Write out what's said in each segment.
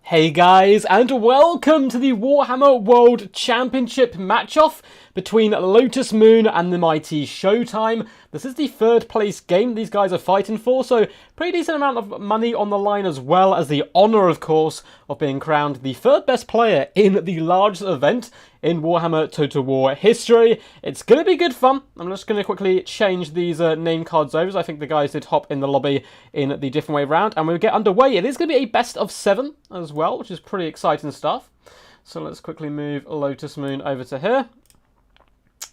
Hey guys, and welcome to the Warhammer World Championship match-off between Lotus Moon and the mighty Showtime. This is the third place game these guys are fighting for, so pretty decent amount of money on the line, as well as the honour, of course, of being crowned the third best player in the largest event in Warhammer Total War history. It's going to be good fun. I'm just going to quickly change these name cards over. I think the guys did hop in the lobby in the different way round, and we'll get underway. It is going to be a best of 7 as well, which is pretty exciting stuff. So let's quickly move Lotus Moon over to here,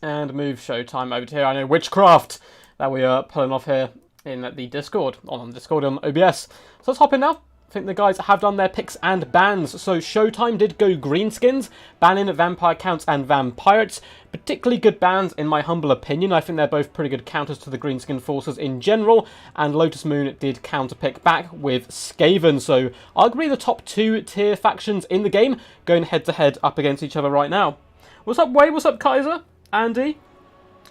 and move Showtime over to here. I know witchcraft that we are pulling off here in the Discord, on Discord on OBS. So let's hop in now. I think the guys have done their picks and bans. So Showtime did go greenskins, banning Vampire Counts and Vampirates. Particularly good bans in my humble opinion. I think they're both pretty good counters to the greenskin forces in general. And Lotus Moon did counter pick back with Skaven. So arguably the top 2 tier factions in the game going head to head up against each other right now. What's up, Wade? What's up, Kaiser? Andy?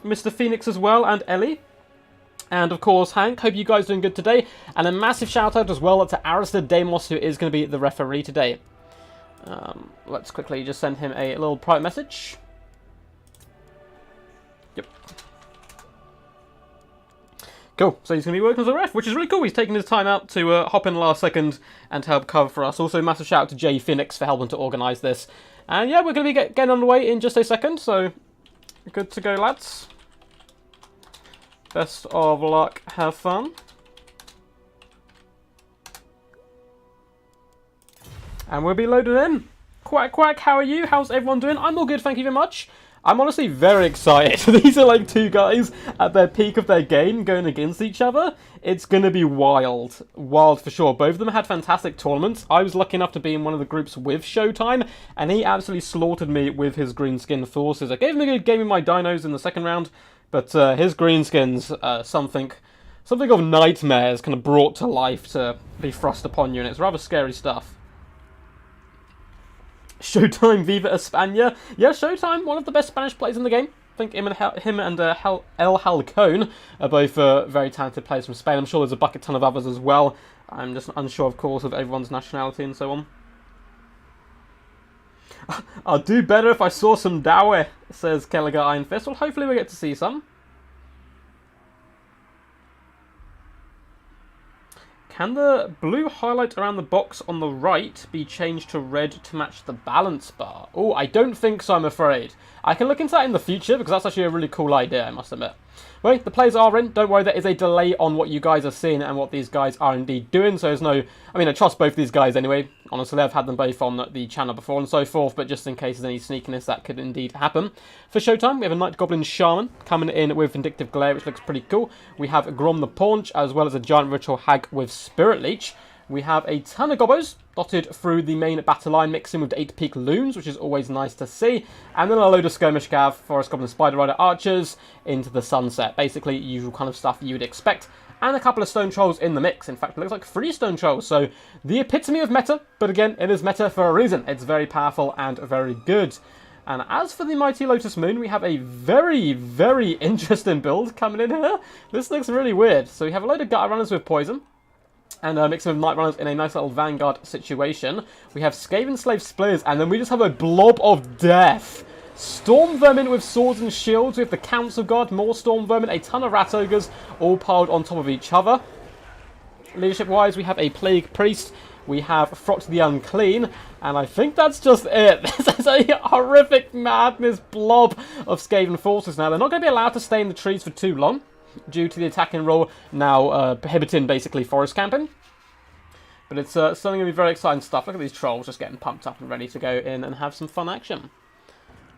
Mr. Phoenix as well, and Ellie? And of course, Hank, hope you guys are doing good today. And a massive shout out as well to Alistair Damos, who is going to be the referee today. Let's quickly just send him a little private message. Yep. Cool, so he's going to be working as a ref, which is really cool. He's taking his time out to hop in the last second and help cover for us. Also, massive shout out to Jay Phoenix for helping to organise this. And yeah, we're going to be getting underway in just a second, so good to go, lads. Best of luck, have fun. And we'll be loaded in. Quack, quack, how are you? How's everyone doing? I'm all good, thank you very much. I'm honestly very excited. These are like 2 guys at their peak of their game going against each other. It's going to be wild. Wild for sure. Both of them had fantastic tournaments. I was lucky enough to be in one of the groups with Showtime, and he absolutely slaughtered me with his greenskin forces. I gave him a good game in my dinos in the second round, but his greenskins, something of nightmares kind of brought to life to be thrust upon you, and it's rather scary stuff. Showtime, Viva España. Yeah, Showtime, one of the best Spanish players in the game. I think him and El Halcón are both very talented players from Spain. I'm sure there's a bucket ton of others as well. I'm just unsure, of course, of everyone's nationality and so on. I'll do better if I saw some Dawe, says Kelliger Iron Fist. Well, hopefully we get to see some. Can the blue highlight around the box on the right be changed to red to match the balance bar? Oh, I don't think so, I'm afraid. I can look into that in the future, because that's actually a really cool idea, I must admit. Well, the players are in. Don't worry, there is a delay on what you guys are seeing and what these guys are indeed doing. So there's no... I mean, I trust both these guys anyway. Honestly, I've had them both on the channel before and so forth. But just in case there's any sneakiness, that could indeed happen. For Showtime, we have a Night Goblin Shaman coming in with Vindictive Glare, which looks pretty cool. We have Grom the Paunch, as well as a Giant Ritual Hag with Spirit Leech. We have a ton of Gobbos dotted through the main battle line, mixing with 8 Peak Loons, which is always nice to see. And then a load of Skirmish Gav, Forest Goblin Spider Rider Archers into the sunset. Basically, usual kind of stuff you would expect. And a couple of Stone Trolls in the mix. In fact, it looks like 3 Stone Trolls. So, the epitome of meta. But again, it is meta for a reason. It's very powerful and very good. And as for the mighty Lotus Moon, we have a very, very interesting build coming in here. This looks really weird. So we have a load of Gutter Runners with Poison, and mixing with Night Runners in a nice little Vanguard situation. We have Skaven Slave Splitters, and then we just have a blob of death. Storm Vermin with Swords and Shields. We have the Council Guard, more Storm Vermin, a ton of Rat Ogres, all piled on top of each other. Leadership-wise, we have a Plague Priest. We have Frot the Unclean, and I think that's just it. This is a horrific madness blob of Skaven forces now. They're not going to be allowed to stay in the trees for too long, due to the attacking role now prohibiting basically forest camping. But it's something going to be very exciting stuff. Look at these trolls just getting pumped up and ready to go in and have some fun action.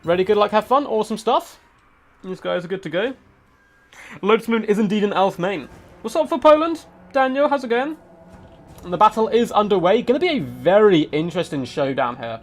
Ready, good luck, have fun, awesome stuff. These guys are good to go. Lotus Moon is indeed an elf main. What's up for Poland? Daniel, how's it going? And the battle is underway. Going to be a very interesting showdown here.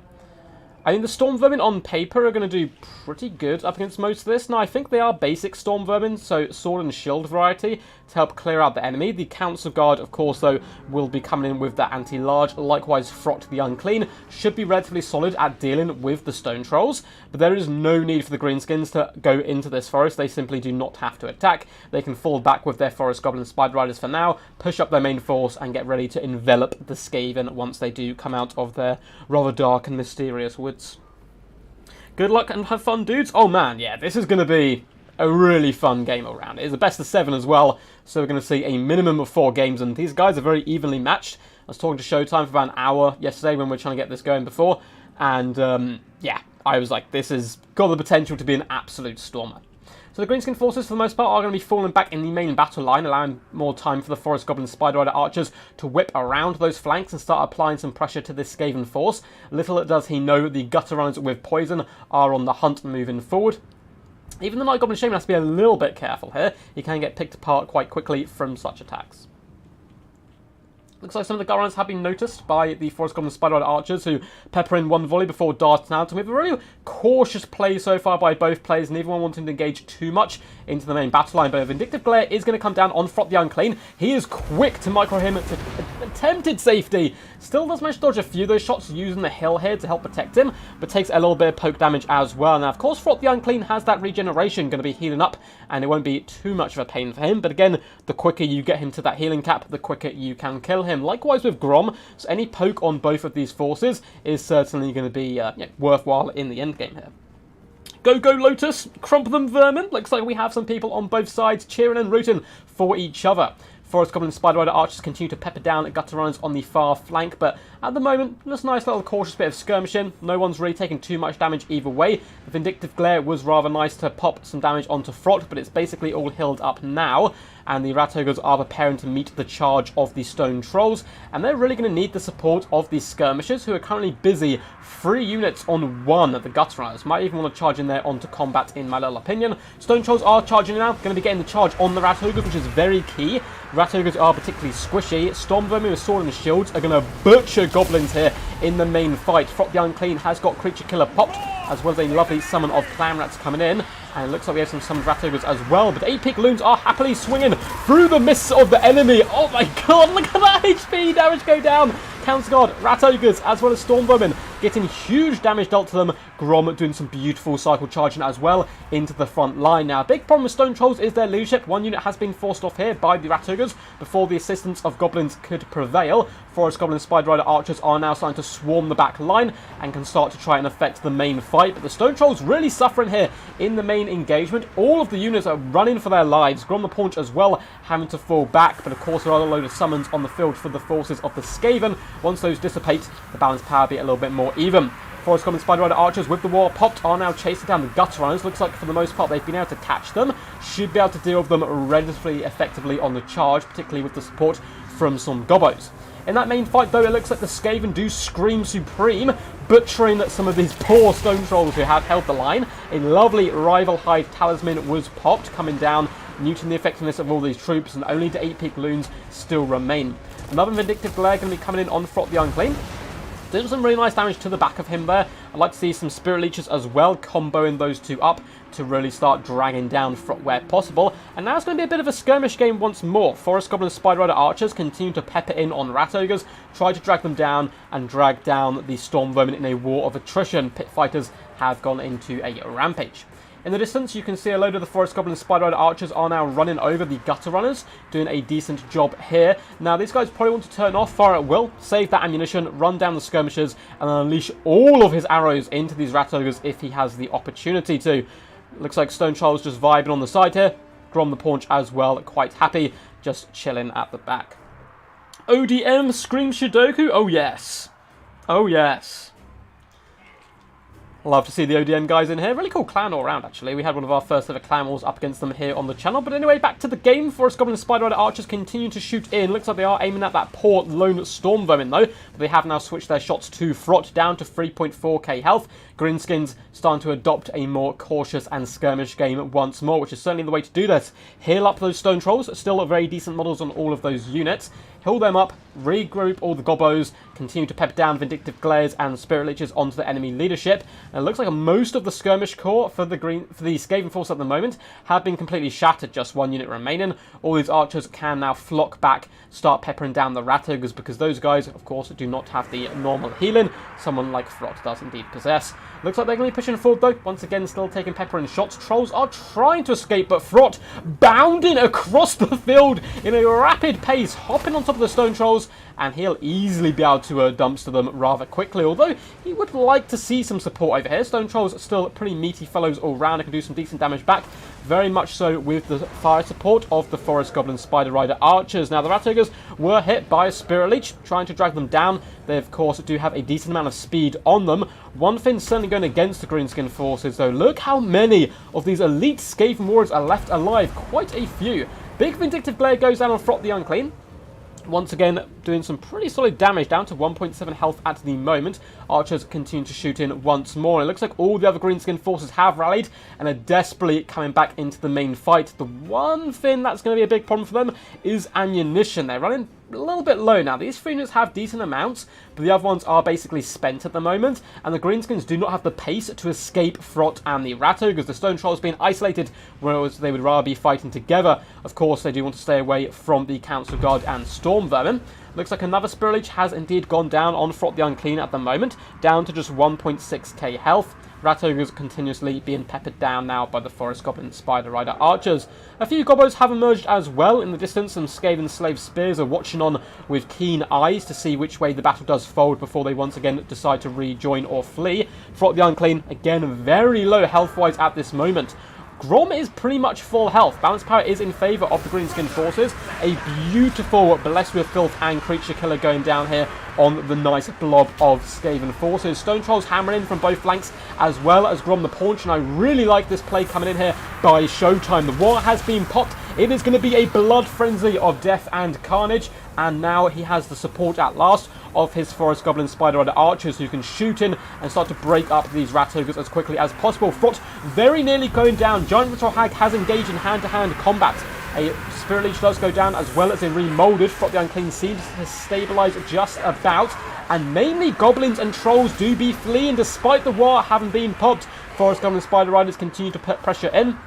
I think the Storm Vermin on paper are going to do pretty good up against most of this. Now, I think they are basic Storm Vermin, so sword and shield variety to help clear out the enemy. The Council Guard, of course, though, will be coming in with that anti-large. Likewise, Frot the Unclean should be relatively solid at dealing with the Stone Trolls, but there is no need for the Greenskins to go into this forest. They simply do not have to attack. They can fall back with their Forest Goblin Spider Riders for now, push up their main force, and get ready to envelop the Skaven once they do come out of their rather dark and mysterious woods. Good luck and have fun, dudes. Oh man, yeah, this is going to be a really fun game all round. It is a best of 7 as well, so we're going to see a minimum of 4 games, and these guys are very evenly matched. I was talking to Showtime for about an hour yesterday when we were trying to get this going before, and yeah, I was like, this has got the potential to be an absolute stormer. So the Greenskin forces, for the most part, are going to be falling back in the main battle line, allowing more time for the Forest Goblin Spider Rider archers to whip around those flanks and start applying some pressure to this Skaven force. Little does he know the Gutter Runners with poison are on the hunt moving forward. Even the Night Goblin Shaman has to be a little bit careful here. He can get picked apart quite quickly from such attacks. Looks like some of the Gutter Runners have been noticed by the Forest Goblin Spider Rider archers, who pepper in one volley before darting out. And we have a really cautious play so far by both players, neither one wanting to engage too much into the main battle line. But a Vindictive Glare is going to come down on Frot the Unclean. He is quick to micro him to attempted safety. Still does manage to dodge a few of those shots using the hill here to help protect him, but takes a little bit of poke damage as well. Now, of course, Frot the Unclean has that regeneration, going to be healing up, and it won't be too much of a pain for him. But again, the quicker you get him to that healing cap, the quicker you can kill him. Likewise with Grom, so any poke on both of these forces is certainly going to be worthwhile in the end game here. Go, go, Lotus! Crump them, vermin! Looks like we have some people on both sides cheering and rooting for each other. Forest Goblin Spider Rider archers continue to pepper down at Gutter Runners on the far flank, but at the moment, just a nice little cautious bit of skirmishing. No one's really taking too much damage either way. The Vindictive Glare was rather nice to pop some damage onto Frot, but it's basically all healed up now, and the Rat Ogres are preparing to meet the charge of the Stone Trolls, and they're really going to need the support of these skirmishers, who are currently busy 3 units on 1 of the Gutter Runners. Might even want to charge in there onto combat, in my little opinion. Stone Trolls are charging now, going to be getting the charge on the Rat Ogres, which is very key. Rat Ogres are particularly squishy. Storm Vermin with sword and shields are going to butcher goblins here in the main fight. Frot the Unclean has got Creature Killer popped, as well as a lovely summon of Clan Rats coming in. And it looks like we have some summoned Rat Ogres as well. But 8-pick loons are happily swinging through the mists of the enemy. Oh my god, look at that HP damage go down. Council Guard, Rat Ogres, as well as Storm Vermin getting huge damage dealt to them. Grom doing some beautiful cycle charging as well into the front line. Now, a big problem with Stone Trolls is their leadership. 1 unit has been forced off here by the Rat Ogres before the assistance of Goblins could prevail. Forest Goblin Spider Rider archers are now starting to swarm the back line and can start to try and affect the main fight. But the Stone Trolls really suffering here in the main engagement. All of the units are running for their lives. Grom the Paunch as well having to fall back. But of course, there are a load of summons on the field for the forces of the Skaven. Once those dissipate, the balance power be a little bit more even. Forest Goblin Spider Rider archers with the war popped are now chasing down the Gutter Runners. Looks like for the most part they've been able to catch them. Should be able to deal with them relatively effectively on the charge, particularly with the support from some Gobbos. In that main fight, though, it looks like the Skaven do scream supreme, butchering some of these poor Stone Trolls who have held the line. A lovely Rival Hide Talisman was popped, coming down, neuting the effectiveness of all these troops, and only the 8-peak loons still remain. Another Vindictive Glare going to be coming in on Frot the Unclean. Doing some really nice damage to the back of him there. I'd like to see some Spirit Leeches as well, comboing those two up to really start dragging down Frot where possible. And now it's going to be a bit of a skirmish game once more. Forest Goblin Spider Rider archers continue to pepper in on Rat Ogres, try to drag them down and drag down the Storm Vermin in a war of attrition. Pit Fighters have gone into a rampage. In the distance, you can see a load of the Forest Goblin Spider Rider archers are now running over the Gutter Runners, doing a decent job here. Now, these guys probably want to turn off, fire at will, save that ammunition, run down the skirmishers, and unleash all of his arrows into these Rat Ogres if he has the opportunity to. Looks like Stone Trolls just vibing on the side here. Grom the Paunch as well, quite happy, just chilling at the back. ODM Scream Sudoku? Oh, yes. Oh, yes. Love to see the ODM guys in here. Really cool clan all around, actually. We had one of our first ever clan wars up against them here on the channel. But anyway, back to the game. Forest Goblin and Spider Rider archers continue to shoot in. Looks like they are aiming at that poor lone Storm Vermin, though. But they have now switched their shots to Frot, down to 3.4k health. Greenskins starting to adopt a more cautious and skirmish game once more, which is certainly the way to do this. Heal up those Stone Trolls, still very decent models on all of those units. Heal them up, regroup all the Gobos, continue to pep down Vindictive Glares and Spirit Leeches onto the enemy leadership. And it looks like most of the skirmish core for the Skaven force at the moment have been completely shattered, just one unit remaining. All these archers can now flock back, start peppering down the Rat Ogres, because those guys, of course, do not have the normal healing someone like Frot does indeed possess. Looks like they're going to be pushing forward though, once again still taking pepper and shots. Trolls are trying to escape, but Frot bounding across the field in a rapid pace, hopping on top of the Stone Trolls, and he'll easily be able to dumpster them rather quickly, although he would like to see some support over here. Stone Trolls are still pretty meaty fellows all round and can do some decent damage back, very much so with the fire support of the Forest Goblin Spider Rider archers. Now the Rat Ogres were hit by a Spirit Leech, trying to drag them down. They of course do have a decent amount of speed on them. One thing certainly going against the Greenskin forces though, look how many of these elite Skaven warriors are left alive, quite a few. Big Vindictive Glare goes down on Frot the Unclean. Once again, doing some pretty solid damage, down to 1.7 health at the moment. Archers continue to shoot in once more. It looks like all the other Greenskin forces have rallied and are desperately coming back into the main fight. The one thing that's going to be a big problem for them is ammunition. They're running a little bit low now. These 3 units have decent amounts, but the other ones are basically spent at the moment, and the Greenskins do not have the pace to escape Frot and the Rat Ogres. The Stone Trolls being isolated, whereas they would rather be fighting together. Of course, they do want to stay away from the Council Guard and Storm Vermin. Looks like another Spirit Leech has indeed gone down on Frot the Unclean at the moment, down to just 1.6k health. Rat Ogres continuously being peppered down now by the Forest Goblin Spider Rider archers. A few Gobos have emerged as well in the distance. Some Skaven Slave Spears are watching on with keen eyes to see which way the battle does fold before they once again decide to rejoin or flee. Frot the Unclean, again, very low health-wise at this moment. Grom is pretty much full health. Balance power is in favour of the Greenskin forces. A beautiful Blessed with Filth and Creature Killer going down here on the nice blob of Skaven forces. Stone Trolls hammering in from both flanks, as well as Grom the Paunch, and I really like this play coming in here by Showtime. The war has been popped. It is going to be a blood frenzy of death and carnage, and now he has the support at last of his Forest Goblin Spider Rider archers, who can shoot in and start to break up these Rat Ogres as quickly as possible. Frot very nearly going down. Giant Ritual Hag has engaged in hand-to-hand combat. A Spirit Leech does go down, as well as a remolded. Frot the Unclean seems to stabilise just about, and mainly Goblins and Trolls do be fleeing despite the war having been popped. Forest Goblin Spider Riders continue to put pressure in.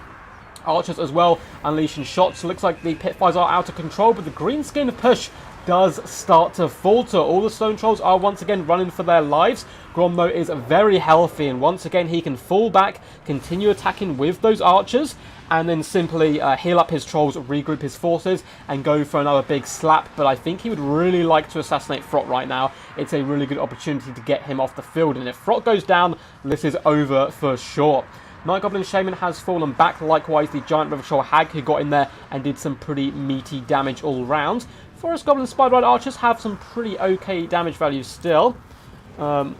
Archers as well unleashing shots. Looks like the pitfires are out of control, but the Greenskin push does start to falter. All the Stone Trolls are once again running for their lives. Grom, though, is very healthy, and once again he can fall back, continue attacking with those archers, and then simply heal up his trolls, regroup his forces, and go for another big slap. But I think he would really like to assassinate Frot right now. It's a really good opportunity to get him off the field, and if Frot goes down, this is over for sure. Night Goblin Shaman has fallen back, likewise the Giant Ritual Hag, who got in there and did some pretty meaty damage all round. Forest Goblin Spider Rider archers have some pretty okay damage values still. Oh,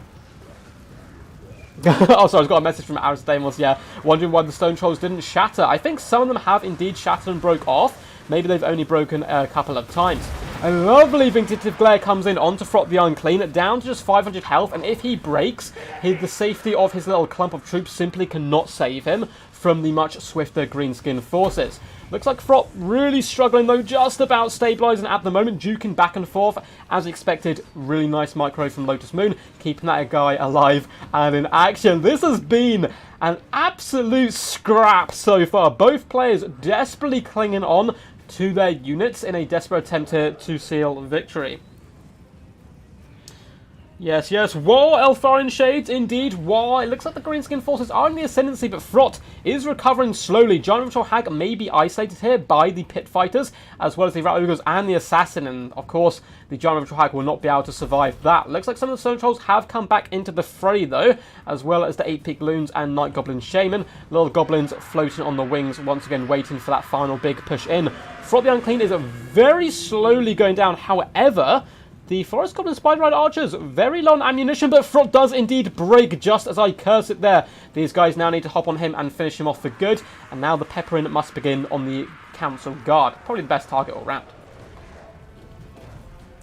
sorry, I've got a message from Aristamos, yeah, wondering why the Stone Trolls didn't shatter. I think some of them have indeed shattered and broke off. Maybe they've only broken a couple of times. A lovely Vindictive Glare comes in onto Frot the Unclean, down to just 500 health, and if he breaks, the safety of his little clump of troops simply cannot save him from the much swifter Greenskin forces. Looks like Frot really struggling though, just about stabilising at the moment, duking back and forth as expected. Really nice micro from Lotus Moon, keeping that guy alive and in action. This has been an absolute scrap so far. Both players desperately clinging on to their units in a desperate attempt to seal victory. Yes, yes, War Eltharian Shades, indeed, War. It looks like the Greenskin forces are in the ascendancy, but Frot is recovering slowly. Giant Ritual Hag may be isolated here by the Pit Fighters, as well as the Rat Ogres and the Assassin, and of course, the Giant Ritual Hag will not be able to survive that. Looks like some of the Stone Trolls have come back into the fray, though, as well as the 8-Peak Loons and Night Goblin Shaman. Little Goblins floating on the wings, once again waiting for that final big push in. Frot the Unclean is very slowly going down, however, the Forest Goblin Spider Rider archers, very low on ammunition, but Frot does indeed break just as I curse it there. These guys now need to hop on him and finish him off for good, and now the peppering must begin on the Council Guard. Probably the best target all round.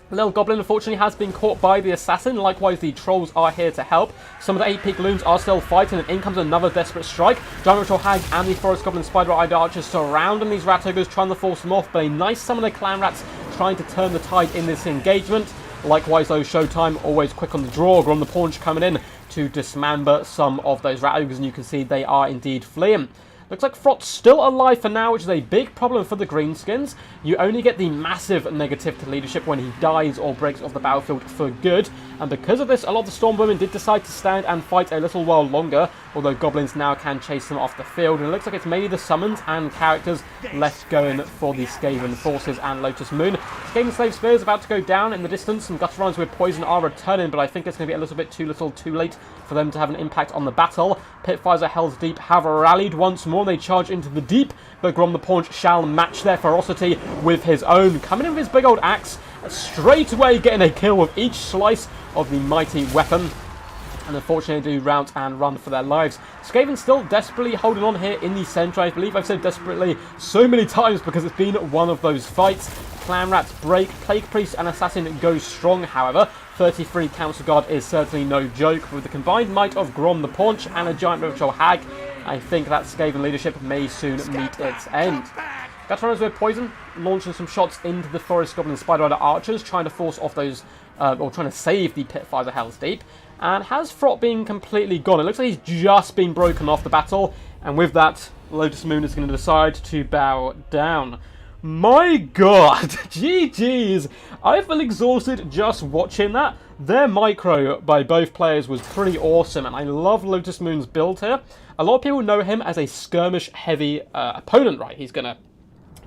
Little Goblin, unfortunately, has been caught by the Assassin. Likewise, the Trolls are here to help. Some of the 8-peak Loons are still fighting, and in comes another desperate strike. Giant Ritual Hag and the Forest Goblin Spider-Eyed Archers surrounding these Rat Ogres, trying to force them off, but a nice summon of Clan Rats trying to turn the tide in this engagement. Likewise, though, Showtime always quick on the draw. Grom the Paunch coming in to dismember some of those Rat Ogres, and you can see they are indeed fleeing. Looks like Frot's still alive for now, which is a big problem for the Greenskins. You only get the massive negative to leadership when he dies or breaks off the battlefield for good. And because of this, a lot of the Stormwomen did decide to stand and fight a little while longer, although Goblins now can chase them off the field. And it looks like it's mainly the summons and characters left going for the Skaven forces and Lotus Moon. Skaven Slave Spear is about to go down in the distance. Some Gutter Runs with Poison are returning, but I think it's going to be a little bit too little too late for them to have an impact on the battle. Pitfires of Hell's Deep have rallied once more. They charge into the deep, but Grom the Paunch shall match their ferocity with his own. Coming in with his big old axe, straight away getting a kill with each slice of the mighty weapon. And unfortunately do rout and run for their lives. Skaven still desperately holding on here in the centre. I believe I've said desperately so many times because it's been one of those fights. Clan Rats break, Plague Priest and Assassin go strong, however. 33 Council Guard is certainly no joke. With the combined might of Grom the Paunch and a Giant Ritual Hag, I think that Skaven leadership may soon meet its end. Gutter Runners with Poison, launching some shots into the Forest Goblin Spider-Rider Archers, trying to force off those, or trying to save the Pitfires of Hell's Deep. And has Frot been completely gone? It looks like he's just been broken off the battle, and with that, Lotus Moon is going to decide to bow down. My god, GG's. I feel exhausted just watching that. Their micro by both players was pretty awesome, and I love Lotus Moon's build here. A lot of people know him as a skirmish-heavy opponent, right? He's going to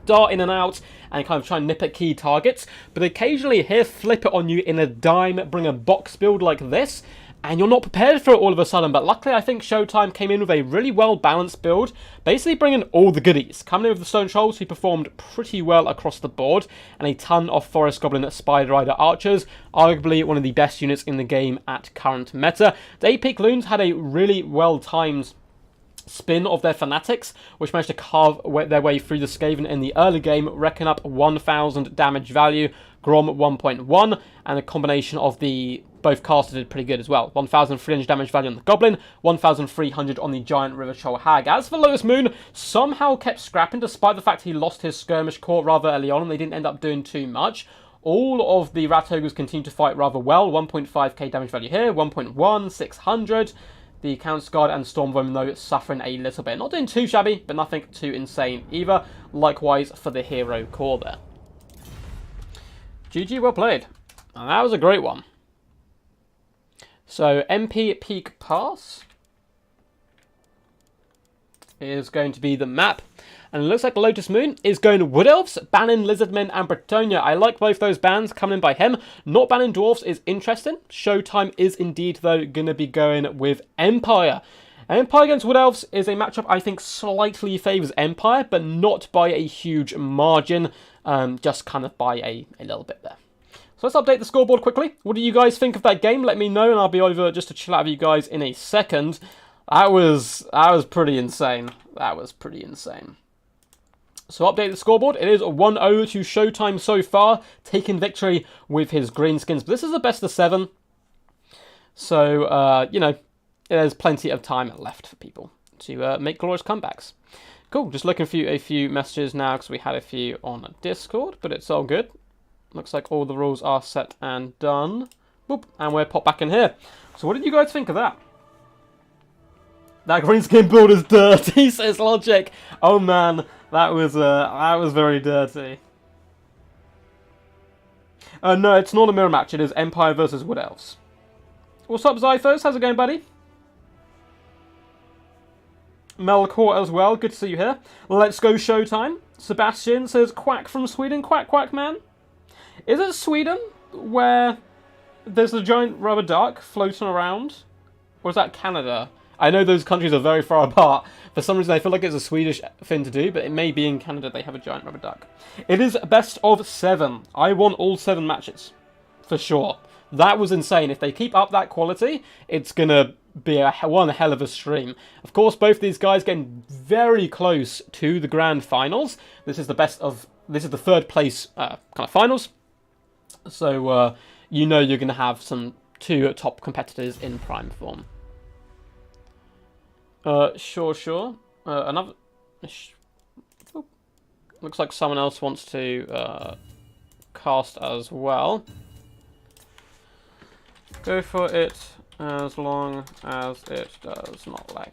dart in and out and kind of try and nip at key targets, but occasionally he'll flip it on you in a dime, bring a box build like this, and you're not prepared for it all of a sudden. But luckily, I think Showtime came in with a really well-balanced build, basically bringing all the goodies. Coming in with the Stone Trolls, who performed pretty well across the board, and a ton of Forest Goblin Spider Rider Archers, arguably one of the best units in the game at current meta. The 8-peak Loons had a really well-timed spin of their Fanatics, which managed to carve their way through the Skaven in the early game, reckon up 1,000 damage value, Grom 1.1, and a combination of the both casters did pretty good as well. 1,300 damage value on the Goblin, 1,300 on the Giant River Troll Hag. As for Lotus Moon, somehow kept scrapping despite the fact he lost his Skirmish Core rather early on, and they didn't end up doing too much. All of the Rat Ogres continue to fight rather well. 1.5k damage value here, 1.1, 600. The Council Guard and Stormwoman, though, suffering a little bit. Not doing too shabby, but nothing too insane either. Likewise for the Hero Core there. GG, well played. And that was a great one. So, MP Peak Pass is going to be the map. And it looks like Lotus Moon is going Wood Elves, banning Lizardmen and Bretonia. I like both those bans coming in by him. Not banning Dwarfs is interesting. Showtime is indeed, though, going to be going with Empire. Empire against Wood Elves is a matchup I think slightly favours Empire, but not by a huge margin. Just kind of by a little bit there. So let's update the scoreboard quickly. What do you guys think of that game? Let me know, and I'll be over just to chill out with you guys in a second. That was pretty insane. That was pretty insane. So update the scoreboard. It is 1-0 to Showtime so far, taking victory with his Greenskins. But this is the best of 7. So, you know, there's plenty of time left for people to make glorious comebacks. Cool, just looking for a few messages now because we had a few on Discord, but it's all good. Looks like all the rules are set and done. Boop, and we're popped back in here. So what did you guys think of that? That greenskin build is dirty, says Logic. Oh man, that was very dirty. No, it's not a mirror match. It is Empire versus Wood Elves. What's up, Zyphos? How's it going, buddy? Melkor as well. Good to see you here. Let's go Showtime. Sebastian says, quack from Sweden. Quack, quack, man. Is it Sweden where there's a giant rubber duck floating around? Or is that Canada? I know those countries are very far apart. For some reason, I feel like it's a Swedish thing to do, but it may be in Canada they have a giant rubber duck. It is best of 7. I want all 7 matches. For sure. That was insane. If they keep up that quality, it's going to be one hell of a stream. Of course, both these guys getting very close to the grand finals. This is the best of... This is the third place kind of finals. So you know you're going to have some two top competitors in prime form. Sure. Another... Looks like someone else wants to cast as well. Go for it as long as it does not lag.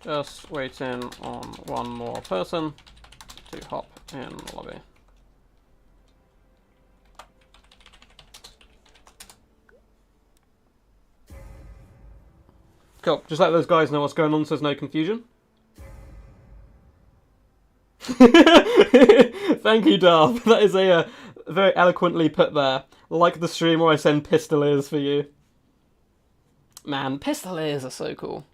Just waiting on one more person to hop in the lobby. Cool. Just let those guys know what's going on so there's no confusion. Thank you, Darth. That is a very eloquently put there. Like the stream where I send pistoliers for you. Man, pistoliers are so cool.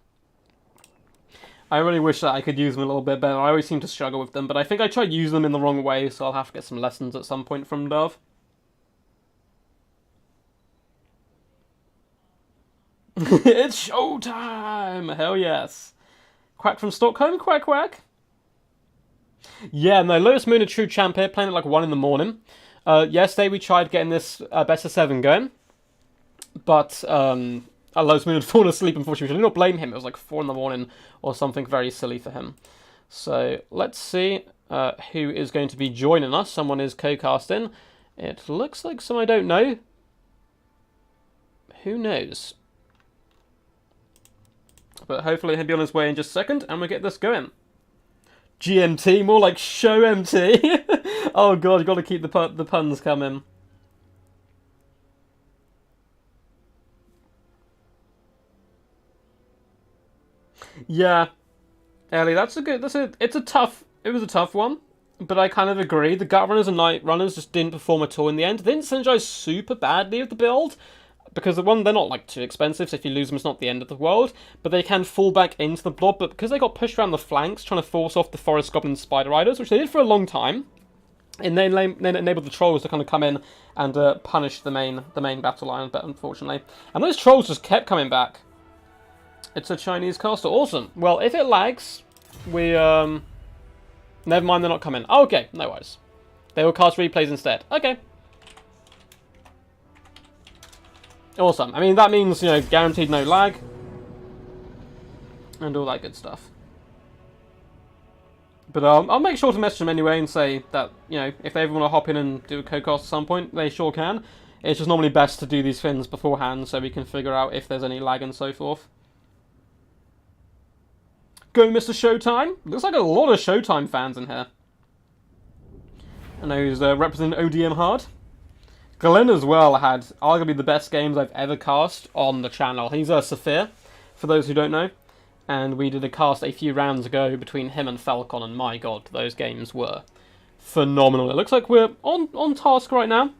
I really wish that I could use them a little bit better. I always seem to struggle with them, but I think I tried using them in the wrong way, so I'll have to get some lessons at some point from Darth. It's showtime! Hell yes. Quack from Stockholm? Quack, quack. Yeah, no, Lotus Moon, a true champ here, playing at like 1 in the morning. Yesterday we tried getting this best of 7 going, but Lotus Moon had fallen asleep, unfortunately. I do not blame him. It was like 4 in the morning or something very silly for him. So let's see who is going to be joining us. Someone is co-casting. It looks like someone I don't know. Who knows? But hopefully he'll be on his way in just a second, and we'll get this going. GMT, more like show MT. Oh god, you've got to keep the puns coming. Yeah, Ellie, it was a tough one, but I kind of agree. The Gut Runners and Night Runners just didn't perform at all in the end. They didn't synergize super badly with the build, because they're not like too expensive, so if you lose them it's not the end of the world, but they can fall back into the blob, but because they got pushed around the flanks trying to force off the Forest Goblin Spider Riders, which they did for a long time, and then enabled the Trolls to kind of come in and punish the main battle line, but unfortunately. And those Trolls just kept coming back. It's a Chinese caster. Awesome. Well, if it lags, we, never mind, they're not coming. Oh, okay, no worries. They will cast replays instead. Okay. Awesome. I mean, that means, guaranteed no lag. And all that good stuff. But I'll make sure to message them anyway and say that, if they ever want to hop in and do a co-cast at some point, they sure can. It's just normally best to do these things beforehand so we can figure out if there's any lag and so forth. Go, Mr. Showtime. Looks like a lot of Showtime fans in here. I know he's representing ODM hard. Glenn as well had arguably the best games I've ever cast on the channel. He's a Saphir, for those who don't know. And we did a cast a few rounds ago between him and Falcon, and my god, those games were phenomenal. It looks like we're on task right now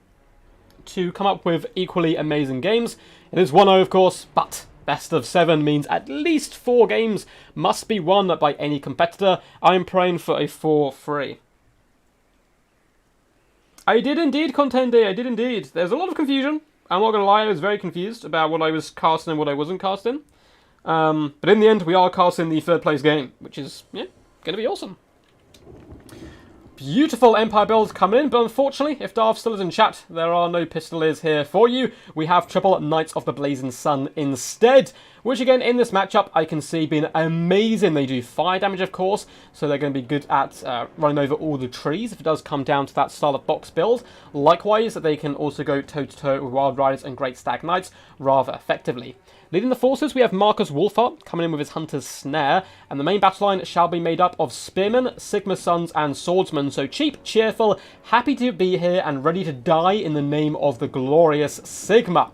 to come up with equally amazing games. It is 1-0, of course, but best of 7 means at least 4 games must be won by any competitor. I'm praying for a 4-3. I did indeed, Contende, I did indeed. There's a lot of confusion. I'm not going to lie, I was very confused about what I was casting and what I wasn't casting. But in the end, we are casting the 3rd place game, which is, going to be awesome. Beautiful Empire builds come in, but unfortunately, if Darth still is in chat, there are no Pistoliers here for you. We have triple Knights of the Blazing Sun instead, which again, in this matchup, I can see being amazing. They do fire damage, of course, so they're going to be good at running over all the trees if it does come down to that style of box build. Likewise, they can also go toe-to-toe with Wild Riders and Great Stag Knights rather effectively. Leading the forces, we have Marcus Wolfhart coming in with his Hunter's Snare, and the main battle line shall be made up of Spearmen, Sigma Sons, and Swordsmen. So cheap, cheerful, happy to be here, and ready to die in the name of the glorious Sigma.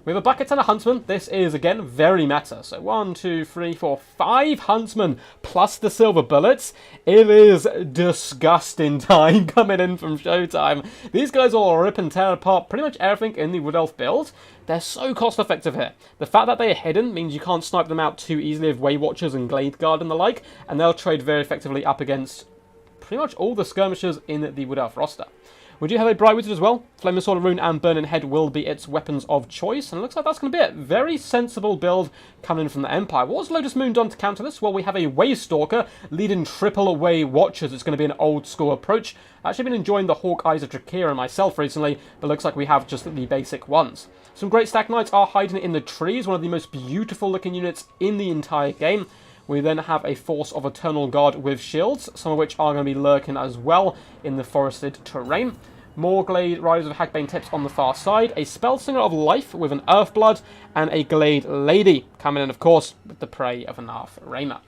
We have a Bucket and a Huntsman. This is, again, very meta. So 1, 2, 3, 4, 5 Huntsmen plus the silver bullets. It is disgusting time coming in from Showtime. These guys will rip and tear apart pretty much everything in the Wood Elf build. They're so cost effective here. The fact that they are hidden means you can't snipe them out too easily with Way Watchers and Glade Guard and the like, and they'll trade very effectively up against pretty much all the skirmishers in the Wood Elf roster. We do have a Bright Wizard as well. Flaming Sword Rune and Burning Head will be its weapons of choice, and it looks like that's going to be a very sensible build coming in from the Empire. What's Lotus Moon done to counter this? Well, we have a Waystalker leading triple Way Watchers. It's going to be an old school approach. I've actually been enjoying the Hawk Eyes of Drakira myself recently, but looks like we have just the basic ones. Some Great Stag Knights are hiding in the trees, one of the most beautiful looking units in the entire game. We then have a Force of Eternal Guard with shields, some of which are going to be lurking as well in the forested terrain. More Glade Riders of Hagbane Tips on the far side, a Spellsinger of Life with an Earthblood, and a Glade Lady coming in, of course, with the Prey of Anarth Rayma.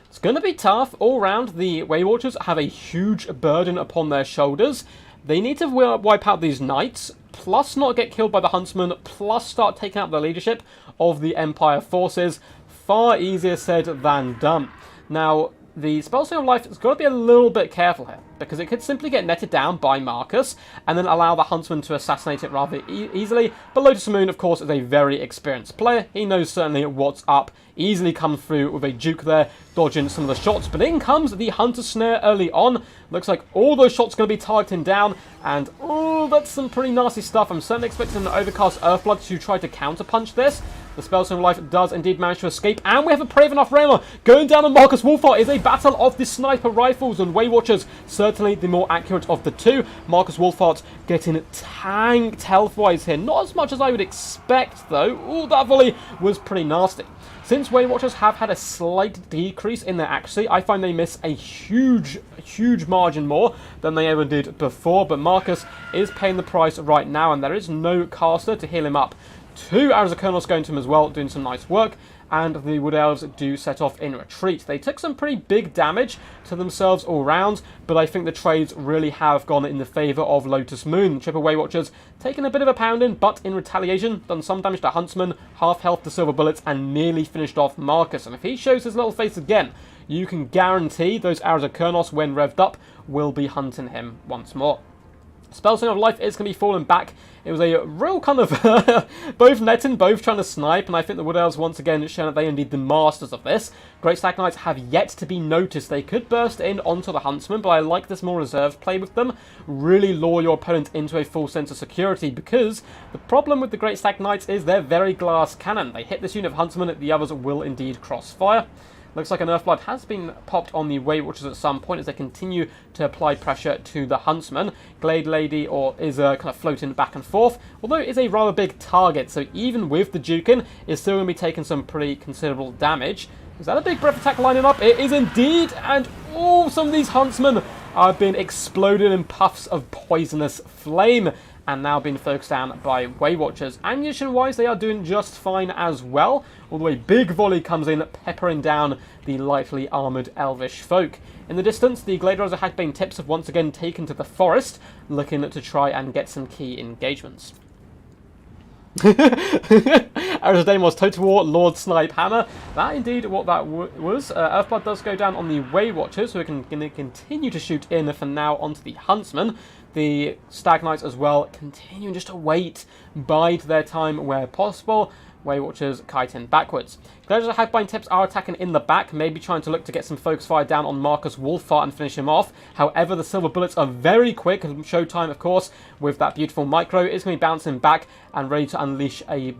It's going to be tough all round. The Waywatchers have a huge burden upon their shoulders. They need to wipe out these knights, plus not get killed by the Huntsman, plus start taking out the leadership of the Empire forces. Far easier said than done. Now, the Spellsinger of Life has got to be a little bit careful here, because it could simply get netted down by Marcus, and then allow the Huntsman to assassinate it rather easily. But Lotus Moon, of course, is a very experienced player. He knows certainly what's up. Easily comes through with a Duke there, dodging some of the shots. But in comes the Hunter Snare early on. Looks like all those shots are going to be targeting down, and oh, that's some pretty nasty stuff. I'm certainly expecting an Overcast Earthblood to try to counterpunch this. The Spellsinger of Life does indeed manage to escape, and we have a Prey of Anarth Rayma going down on Marcus Wolfheart. Is a battle of the sniper rifles and Waywatchers, certainly the more accurate of the two. Marcus Wolfheart getting tanked health-wise here. Not as much as I would expect, though. Oh, that volley was pretty nasty. Since Waywatchers have had a slight decrease in their accuracy, I find they miss a huge margin more than they ever did before. But Marcus is paying the price right now, and there is no caster to heal him up. 2 Arrows of Kurnos going to him as well, doing some nice work. And the Wood Elves do set off in retreat. They took some pretty big damage to themselves all round, but I think the trades really have gone in the favour of Lotus Moon. Triple Waywatchers taking a bit of a pounding, but in retaliation, done some damage to Huntsman, half health to Silver Bullets, and nearly finished off Marcus. And if he shows his little face again, you can guarantee those Arrows of Kurnos, when revved up, will be hunting him once more. Spellsinger of Life is going to be falling back. It was a real kind of both netting, both trying to snipe, and I think the Wood Elves once again shown that they are indeed the masters of this. Great Stag Knights have yet to be noticed. They could burst in onto the Huntsman, but I like this more reserved play with them. Really lure your opponent into a full sense of security, because the problem with the Great Stag Knights is they're very glass cannon. They hit this unit of Huntsman, the others will indeed crossfire. Looks like an Earthblood has been popped on the Waywatchers at some point as they continue to apply pressure to the Huntsman. Glade Lady is kind of floating back and forth, although it is a rather big target, so even with the Dukin, it's still going to be taking some pretty considerable damage. Is that a big breath attack lining up? It is indeed, and oh, some of these Huntsmen are being exploded in puffs of poisonous flame, and now being focused down by Waywatchers. Ammunition-wise, they are doing just fine as well, although a big volley comes in, peppering down the lightly armoured Elvish folk. In the distance, the Glade Riders of Hagbane Tips have once again taken to the forest, looking to try and get some key engagements. Arrows of Deimos, Total War, Lord Snipe Hammer. That indeed what that was. Earthblood does go down on the Waywatchers, so we can continue to shoot in for now onto the Huntsman. The Stag Knights as well, continuing just to wait, bide their time where possible. Waywatchers kiting backwards. Gladiators of Hagbane Tips are attacking in the back, maybe trying to look to get some focus fire down on Marcus Wolfheart and finish him off. However, the Silver Bullets are very quick, and Showtime, of course, with that beautiful micro, is going to be bouncing back and ready to unleash a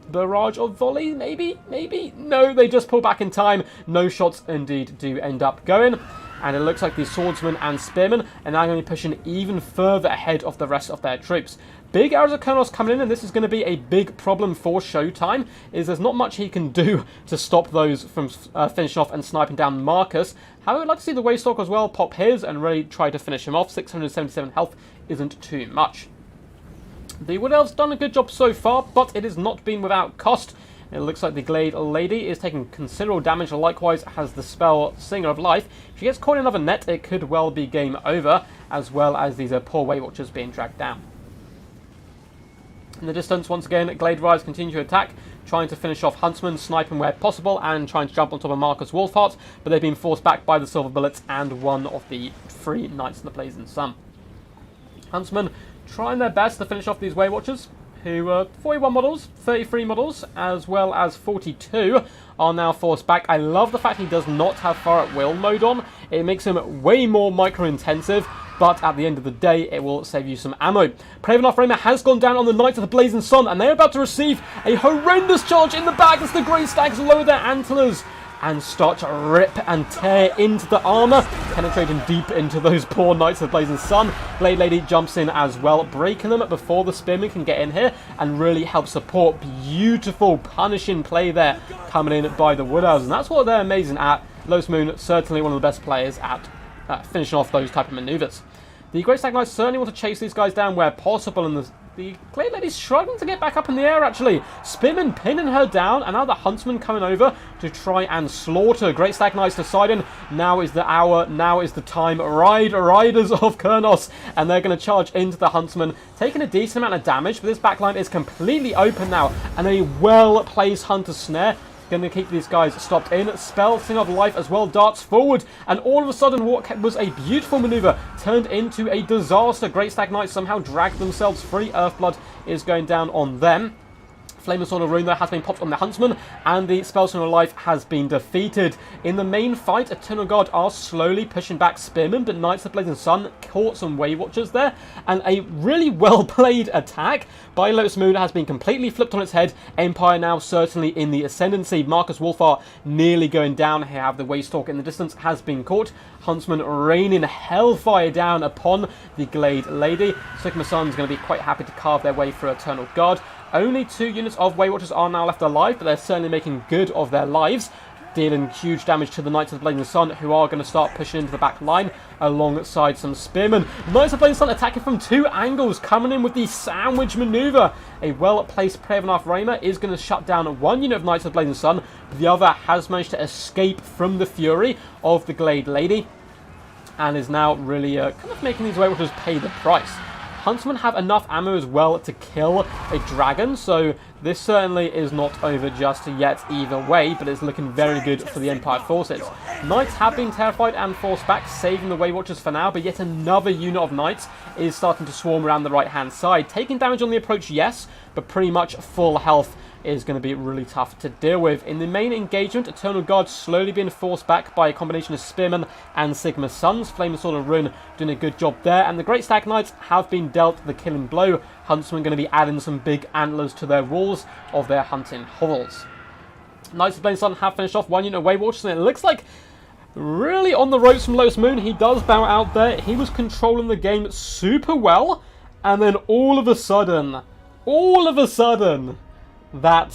barrage of volley, maybe? No, they just pull back in time. No shots indeed do end up going. And it looks like the Swordsmen and Spearmen are now going to be pushing even further ahead of the rest of their troops. Big Arrows of Kurnos coming in, and this is going to be a big problem for Showtime, is there's not much he can do to stop those from finishing off and sniping down Marcus. However, I'd like to see the Waystalker as well pop his and really try to finish him off. 677 health isn't too much. The Wood Elves done a good job so far, but it has not been without cost. It looks like the Glade Lady is taking considerable damage, likewise has the Spellsinger of Life. If she gets caught in another net, it could well be game over, as well as these poor Waywatchers being dragged down. In the distance, once again, Glade Riders continue to attack, trying to finish off Huntsman, sniping where possible, and trying to jump on top of Marcus Wolfheart, but they've been forced back by the Silver Bullets and one of the 3 Knights in the Blazing Sun. Huntsman trying their best to finish off these Waywatchers, who 41 models, 33 models, as well as 42 are now forced back. I love the fact he does not have Fire at Will mode on. It makes him way more micro-intensive, but at the end of the day, it will save you some ammo. Pravenarth Raymer has gone down on the Knights of the Blazing Sun, and they're about to receive a horrendous charge in the back as the Grey Stags lower their antlers and start to rip and tear into the armour, penetrating deep into those poor Knights of the Blazing Sun. Blade Lady jumps in as well, breaking them before the Spearman can get in here and really help support. Beautiful punishing play there coming in by the Wood Elves, and that's what they're amazing at. Lotus Moon, certainly one of the best players at finishing off those type of manoeuvres. The Great Stag Knights certainly want to chase these guys down where possible, and the Blade Lady's struggling to get back up in the air, actually. Spearman pinning her down, and now the Huntsman coming over to try and slaughter. Great Stag Knights deciding now is the hour, now is the time. Riders of Kurnos, and they're going to charge into the Huntsman, taking a decent amount of damage, but this backline is completely open now, and a well-placed Hunter Snare going to keep these guys stopped in. Spell, Sing of Life as well, darts forward, and all of a sudden what was a beautiful maneuver turned into a disaster. Great Stag Knights somehow dragged themselves free. Earthblood is going down on them. Flame and Sword of Rune though has been popped on the Huntsman, and the Spell Song of Life has been defeated. In the main fight, Eternal Guard are slowly pushing back Spearmen, but Knights of the Blazing Sun caught some Way Watchers there, and a really well-played attack by Lotus Moon has been completely flipped on its head. Empire now certainly in the ascendancy. Marcus Wolfar nearly going down. Here have the Waystalk in the distance has been caught. Huntsman raining hellfire down upon the Glade Lady. Sigma Sun's going to be quite happy to carve their way through Eternal Guard. Only 2 units of Way Watchers are now left alive, but they're certainly making good of their lives, dealing huge damage to the Knights of the Blazing Sun, who are going to start pushing into the back line alongside some Spearmen. Knights of the Blazing Sun attacking from 2 angles, coming in with the sandwich maneuver. A well-placed Pravenarth Raymer is going to shut down 1 unit of Knights of the Blazing Sun, but the other has managed to escape from the fury of the Glade Lady, and is now really kind of making these Way Watchers pay the price. Huntsmen have enough ammo as well to kill a dragon, so this certainly is not over just yet either way, but it's looking very good for the Empire forces. Knights have been terrified and forced back, saving the Way Watchers for now, but yet another unit of Knights is starting to swarm around the right-hand side. Taking damage on the approach, yes, but pretty much full health is going to be really tough to deal with. In the main engagement, Eternal Guard slowly being forced back by a combination of Spearmen and Sigma Suns. Flame and Sword of Rune doing a good job there, and the Great Stag Knights have been dealt the killing blow. Huntsmen going to be adding some big antlers to their walls of their hunting hovels. Knights of the Blazing Sun have finished off 1 unit of Way Watchers, and it looks like really on the ropes from Lotus Moon. He does bow out there. He was controlling the game super well, and then all of a sudden, that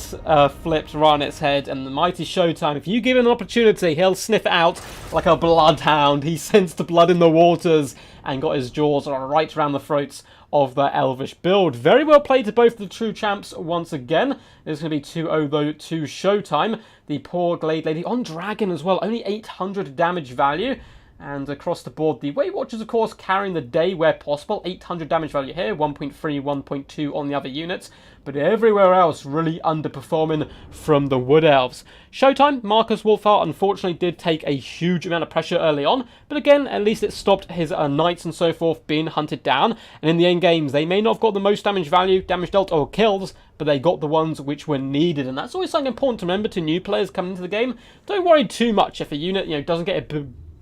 flipped right on its head, and the mighty Showtime, if you give him an opportunity, he'll sniff it out like a bloodhound. He sensed the blood in the waters and got his jaws right around the throats of the Elvish build. Very well played to both the true champs once again. There's going to be 2-0 though to Showtime. The poor Glade Lady on Dragon as well, only 800 damage value. And across the board, the Way Watchers, of course, carrying the day where possible. 800 damage value here, 1.3, 1.2 on the other units. But everywhere else, really underperforming from the Wood Elves. Showtime, Marcus Wolfar, unfortunately, did take a huge amount of pressure early on. But again, at least it stopped his Knights and so forth being hunted down. And in the end games, they may not have got the most damage value, damage dealt, or kills, but they got the ones which were needed. And that's always something important to remember to new players coming into the game. Don't worry too much if a unit doesn't get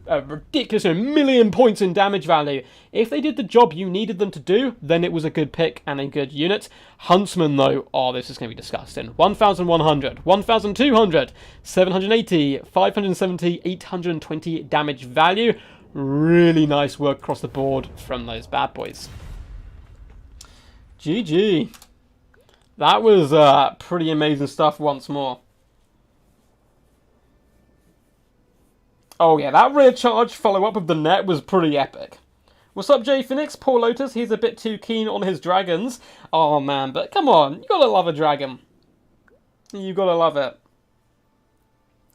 a ridiculous 1,000,000 points in damage value. If they did the job you needed them to do, then it was a good pick and a good unit. Huntsman, though, oh, this is going to be disgusting. 1,100, 1,200, 780, 570, 820 damage value. Really nice work across the board from those bad boys. GG. That was pretty amazing stuff once more. Oh yeah, that rear charge follow-up of the net was pretty epic. What's up, Jay Phoenix? Poor Lotus, he's a bit too keen on his dragons. Oh man, but come on, you gotta love a dragon. You gotta love it.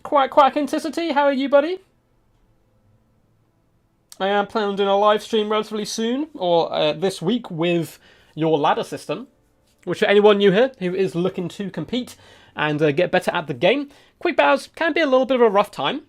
Quackenticity, how are you, buddy? I am planning on doing a live stream relatively soon, or this week, with your ladder system. Which for anyone new here who is looking to compete and get better at the game, quick battles can be a little bit of a rough time.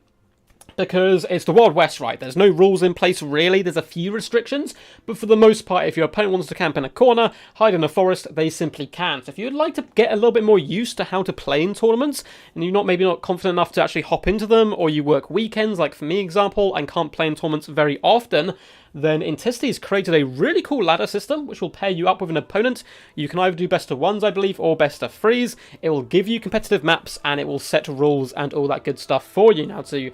Because it's the Wild West, right? There's no rules in place, really. There's a few restrictions. But for the most part, if your opponent wants to camp in a corner, hide in a forest, they simply can't. So if you'd like to get a little bit more used to how to play in tournaments, and you're maybe not confident enough to actually hop into them, or you work weekends, like for me, example, and can't play in tournaments very often, then Intestity's created a really cool ladder system, which will pair you up with an opponent. You can either do best of ones, I believe, or best of threes. It will give you competitive maps, and it will set rules and all that good stuff for you. Now, to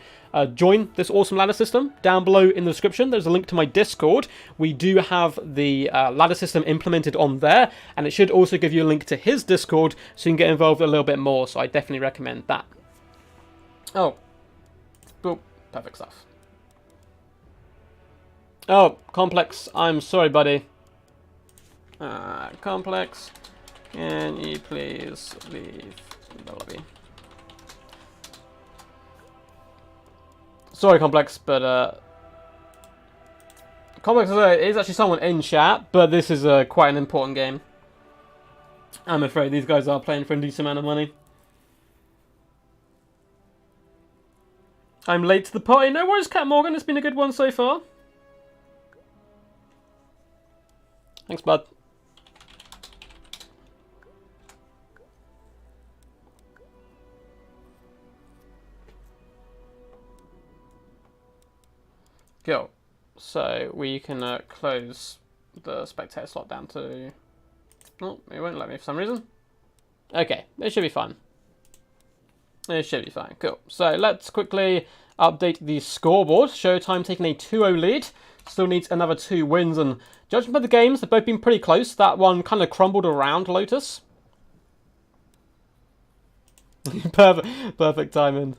join this awesome ladder system, down below in the description, there's a link to my Discord. We do have the ladder system implemented on there, and it should also give you a link to his Discord, so you can get involved a little bit more, so I definitely recommend that. Oh. Boop. Perfect stuff. Oh, Complex, I'm sorry, buddy. Complex, can you please leave the lobby? Sorry, Complex, but Complex is actually someone in chat, but this is quite an important game. I'm afraid these guys are playing for a decent amount of money. I'm late to the party. No worries, Cat Morgan. It's been a good one so far. Thanks, bud. Go. So we can close the spectator slot down to... Oh, it won't let me for some reason. Okay, it should be fine. It should be fine. Cool. So let's quickly update the scoreboard. Showtime taking a 2-0 lead. Still needs another 2 wins, and judging by the games, they've both been pretty close. That one kind of crumbled around Lotus. Perfect timing.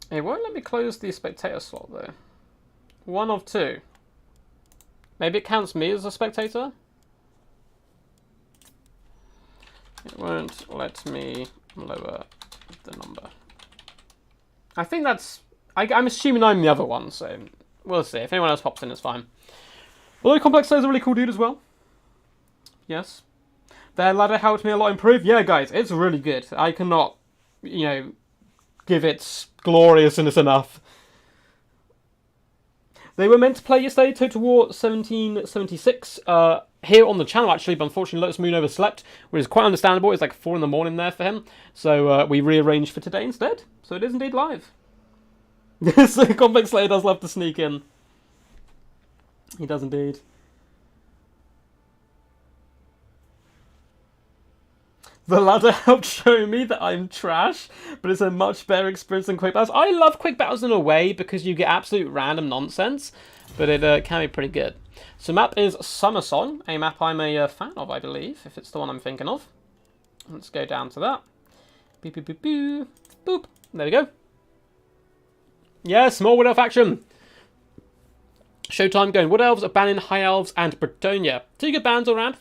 It won't let me close the spectator slot though. One of two. Maybe it counts me as a spectator? It won't let me lower the number. I think that's... I'm assuming I'm the other one, so we'll see. If anyone else pops in, it's fine. Although Complex is a really cool dude as well. Yes. Their ladder helped me a lot improve. Yeah, guys, it's really good. I cannot, you know, give it gloriousness enough. They were meant to play yesterday, Total War 1776, here on the channel actually, but unfortunately Lotus Moon overslept, which is quite understandable. It's like 4 in the morning there for him. So we rearranged for today instead. So it is indeed live. So Complex Slayer does love to sneak in. He does indeed. The ladder helped show me that I'm trash, but it's a much better experience than quick battles. I love quick battles in a way because you get absolute random nonsense, but it can be pretty good. So map is Summer Song, a map I'm a fan of, I believe, if it's the one I'm thinking of. Let's go down to that. Boop, boop, boop, boop. Boop. There we go. Yeah, small Wood Elf action. Showtime going Wood Elves, banning High Elves, and Bretonia. 2 good bans all around.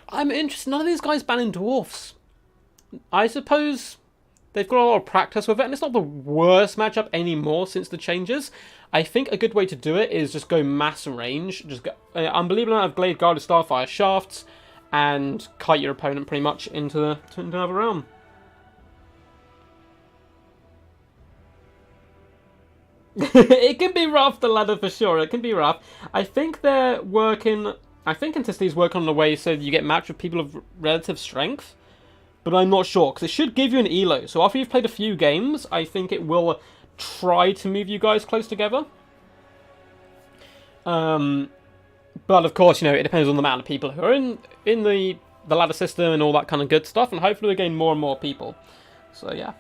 I'm interested. None of these guys banning dwarfs. I suppose they've got a lot of practice with it, and it's not the worst matchup anymore since the changes. I think a good way to do it is just go mass range. Just go unbelievable amount of Glade Guarded Starfire shafts, and kite your opponent pretty much into another realm. It can be rough, the ladder, for sure. It can be rough. I think they're working... I think Intestity's working on the way so you get matched with people of relative strength. But I'm not sure, because it should give you an elo. So after you've played a few games, I think it will try to move you guys close together. But of course, you know, it depends on the amount of people who are in the ladder system and all that kind of good stuff. And hopefully we gain more and more people. So yeah.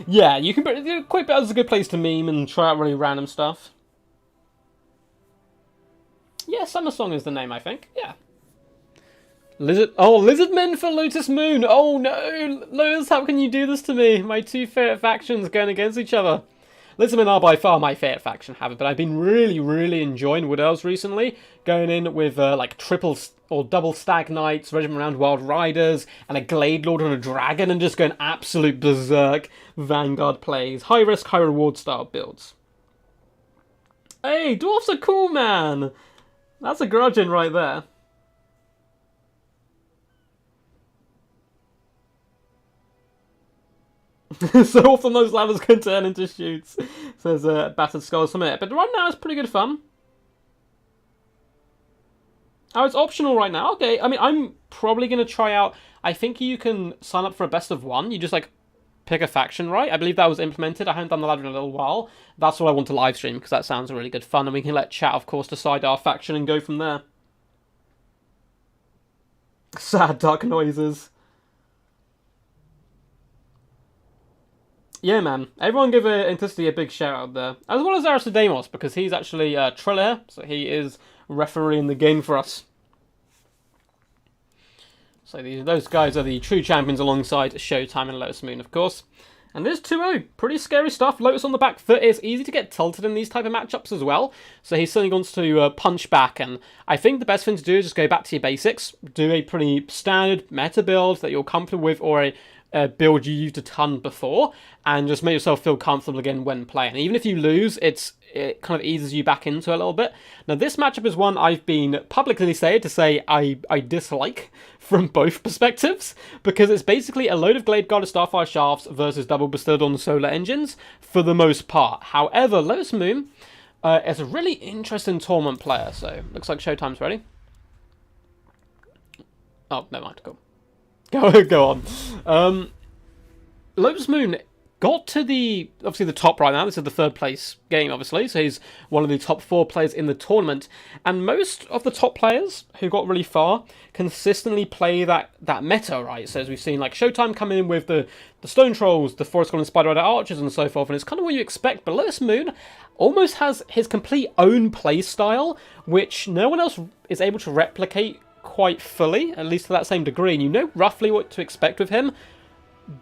Yeah, you can... Quick Battle's a good place to meme and try out really random stuff. Yeah, Summer Song is the name, I think. Yeah. Lizardmen for Lotus Moon. Oh no, Lotus, how can you do this to me? My 2 favourite factions going against each other. Lizardmen are by far my favourite faction, but I've been really enjoying Wood Elves recently. Going in with like triple or double stag knights, regiment round wild riders, and a glade lord and a dragon, and just going absolute berserk vanguard plays. High risk, high reward style builds. Hey, dwarfs are cool, man. That's a grudging right there. So often those ladders can turn into shoots, says Battered Skulls from it. But right now it's pretty good fun. Oh, it's optional right now? Okay, I mean, I'm probably going to try out... I think you can sign up for a best of one. You just, like, pick a faction, right? I believe that was implemented. I haven't done the ladder in a little while. That's what I want to live stream, because that sounds really good fun. And we can let chat, of course, decide our faction and go from there. Sad duck noises. Yeah, man. Everyone give Intensity a big shout out there. As well as Aristodemus, because he's actually Triller, so he is refereeing the game for us. So those guys are the true champions alongside Showtime and Lotus Moon, of course. And there's 2-0. Pretty scary stuff. Lotus on the back foot. It's easy to get tilted in these type of matchups as well. So he certainly wants to punch back. And I think the best thing to do is just go back to your basics. Do a pretty standard meta build that you're comfortable with, or a build you used a ton before, and just make yourself feel comfortable again when playing. And even if you lose, it kind of eases you back into it a little bit. Now, this matchup is one I've been publicly said to say I dislike from both perspectives, because it's basically a load of Glade Guarded Starfire Shafts versus double Bastillodon solar engines for the most part. However, Lotus Moon is a really interesting tournament player, so looks like Showtime's ready. Oh, never mind, cool. Go on. Lotus Moon got to obviously the top right now. This is the third place game, obviously. So he's one of the top 4 players in the tournament. And most of the top players who got really far consistently play that meta, right? So as we've seen, like Showtime coming in with the Stone Trolls, the Forest Golem Spider Rider Archers and so forth. And it's kind of what you expect. But Lotus Moon almost has his complete own play style, which no one else is able to replicate quite fully, at least to that same degree. And you know roughly what to expect with him,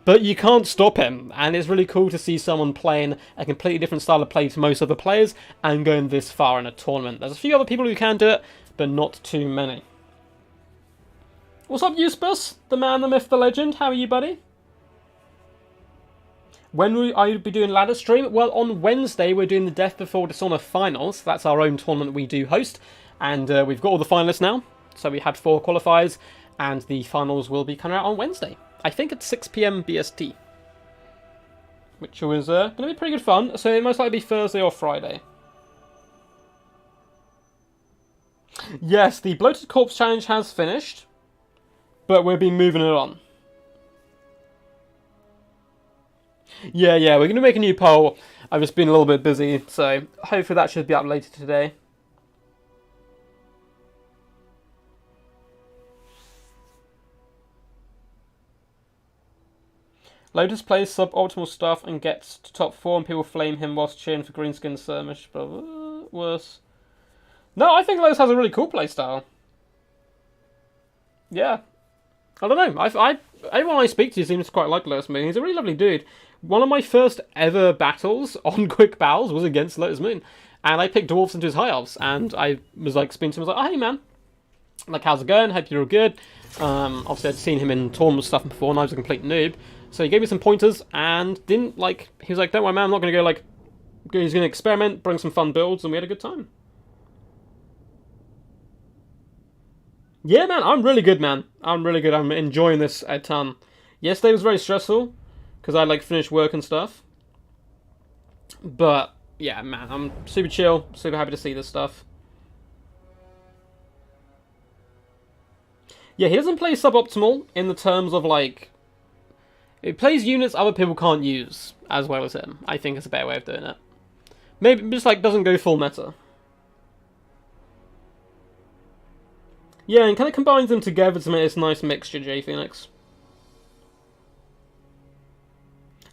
but you can't stop him. And it's really cool to see someone playing a completely different style of play to most other players and going this far in a tournament. There's a few other people who can do it, but not too many. What's up, Euspus? The man, the myth, the legend. How are you, buddy? When will I be doing ladder stream? Well, on Wednesday, we're doing the Death Before Dishonor Finals. That's our own tournament we do host. And we've got all the finalists now. So we had 4 qualifiers, and the finals will be coming out on Wednesday. I think at 6 PM BST. Which was going to be pretty good fun. So it most likely be Thursday or Friday. Yes, the Bloated Corpse Challenge has finished, but we'll be moving it on. Yeah, we're going to make a new poll. I've just been a little bit busy, so hopefully that should be up later today. Lotus plays suboptimal stuff and gets to top 4 and people flame him whilst cheering for Greenskin Skirmish. But worse. No, I think Lotus has a really cool playstyle. Yeah. I don't know. Everyone I speak to seems to quite like Lotus Moon. He's a really lovely dude. One of my first ever battles on Quick Battles was against Lotus Moon. And I picked Dwarves into his High Elves. And I was like, speaking to him, I was like, oh, hey man. Like, how's it going? Hope you're all good. Obviously, I'd seen him in tournament stuff before, and I was a complete noob. So he gave me some pointers, and he was like, don't worry, man, I'm not going to go, like, he's going to experiment, bring some fun builds, and we had a good time. Yeah, man, I'm really good, man. I'm really good. I'm enjoying this a ton. Yesterday was very stressful, because I, like, finished work and stuff. But, yeah, man, I'm super chill, super happy to see this stuff. Yeah, he doesn't play suboptimal in the terms of, like... He plays units other people can't use as well as him. I think it's a better way of doing it. Maybe just, like, doesn't go full meta. Yeah, and kind of combines them together to make this nice mixture, J Phoenix.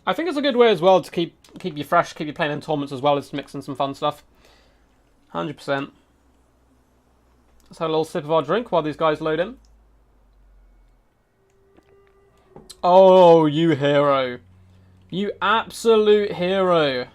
I think it's a good way as well to keep you fresh, keep you playing in tournaments as well as mixing some fun stuff. 100%. Let's have a little sip of our drink while these guys load in. Oh, you hero. You absolute hero.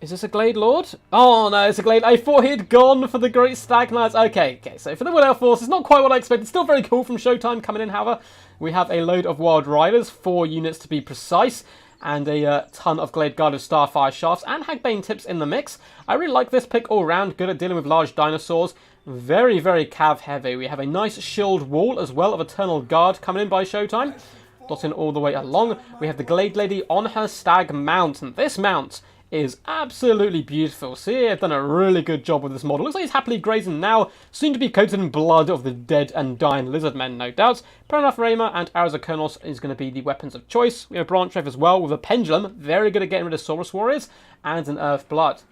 Is this a Glade Lord? Oh, no, it's a Glade. I thought he'd gone for the Great Stag Knights. Okay, so for the Wood Elf Force, it's not quite what I expected. Still very cool from Showtime coming in, however. We have a load of Wild Riders, 4 units to be precise, and a ton of Glade Guarded Starfire Shafts and Hagbane Tips in the mix. I really like this pick all round. Good at dealing with large dinosaurs. Very, very cav heavy. We have a nice shield wall as well of Eternal Guard coming in by Showtime. Dotting all the way along. We have the Glade Lady on her stag mount. And this mount is absolutely beautiful. See, I've done a really good job with this model. Looks like he's happily grazing now, soon to be coated in blood of the dead and dying lizard men, no doubt. Warhammer and Arrows of Kurnos is going to be the weapons of choice. We have Branch Wraith as well with a pendulum, very good at getting rid of Saurus Warriors, and an Earth Blood.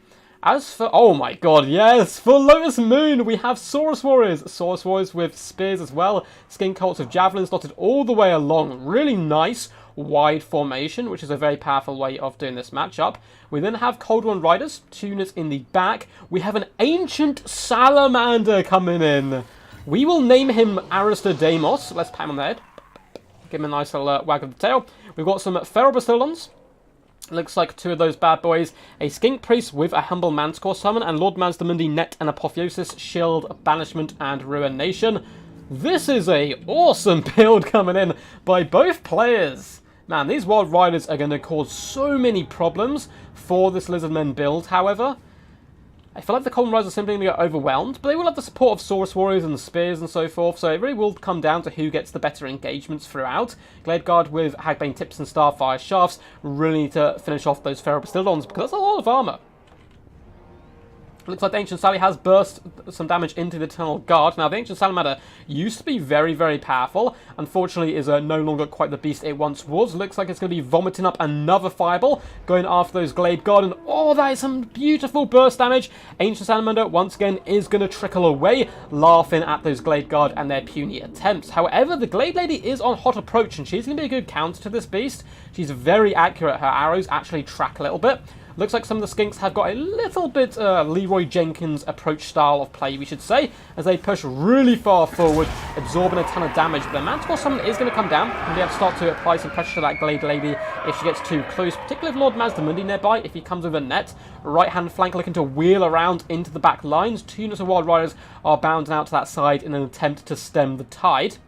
As for, oh my god, yes, for Lotus Moon, we have Saurus Warriors with spears as well, skin colts with javelins dotted all the way along. Really nice, wide formation, which is a very powerful way of doing this matchup. We then have Cold One Riders, 2 units in the back. We have an Ancient Salamander coming in. We will name him Aristodemus. Let's pat him on the head. Give him a nice little wag of the tail. We've got some Feral Bastillons. Looks like 2 of those bad boys. A Skink Priest with a Humble Manticore Summon, and Lord Mazdamundi Net and Apotheosis, Shield, Banishment, and Ruination. This is a awesome build coming in by both players. Man, these Wild Riders are going to cause so many problems for this Lizardmen build, however. I feel like the Cold Riders are simply going to get overwhelmed, but they will have the support of Saurus Warriors and the Spears and so forth, so it really will come down to who gets the better engagements throughout. Glade Guard with Hagbane Tips and Starfire Shafts really need to finish off those Feral Bastillons, because that's a lot of armor. Looks like the Ancient Sally has burst some damage into the Eternal Guard. Now, the Ancient Salamander used to be very, very powerful. Unfortunately, is no longer quite the beast it once was. Looks like it's going to be vomiting up another Fireball, going after those Glade Guard. And, oh, that is some beautiful burst damage. Ancient Salamander, once again, is going to trickle away, laughing at those Glade Guard and their puny attempts. However, the Glade Lady is on hot approach, and she's going to be a good counter to this beast. She's very accurate. Her arrows actually track a little bit. Looks like some of the Skinks have got a little bit Leroy Jenkins approach style of play, we should say, as they push really far forward, absorbing a ton of damage. But the Manticore Summon is going to come down, and we have to start to apply some pressure to that Glade Lady if she gets too close, particularly with Lord Mazdamundi nearby, if he comes with a net. Right-hand flank looking to wheel around into the back lines. 2 units of Wild Riders are bounding out to that side in an attempt to stem the tide.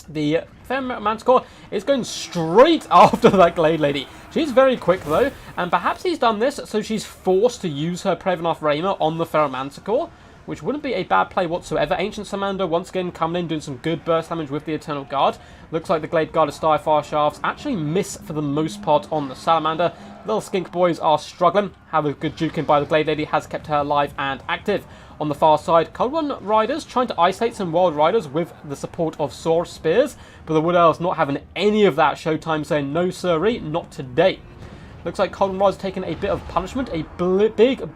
The Manticore is going straight after that Glade Lady. She's very quick though, and perhaps he's done this so she's forced to use her Prevanov Raymer on the Feral Manticore, which wouldn't be a bad play whatsoever. Ancient Salamander once again coming in, doing some good burst damage with the Eternal Guard. Looks like the Glade Guard of Starfire Shafts actually miss for the most part on the Salamander. Little Skink boys are struggling. Have a good juking by the Glade Lady has kept her alive and active. On the far side, Cold One Riders trying to isolate some Wild Riders with the support of Saurus Spears, but the Wood Elves not having any of that. Showtime saying, no sirree, not today. Looks like Cold One Riders taking a bit of punishment. A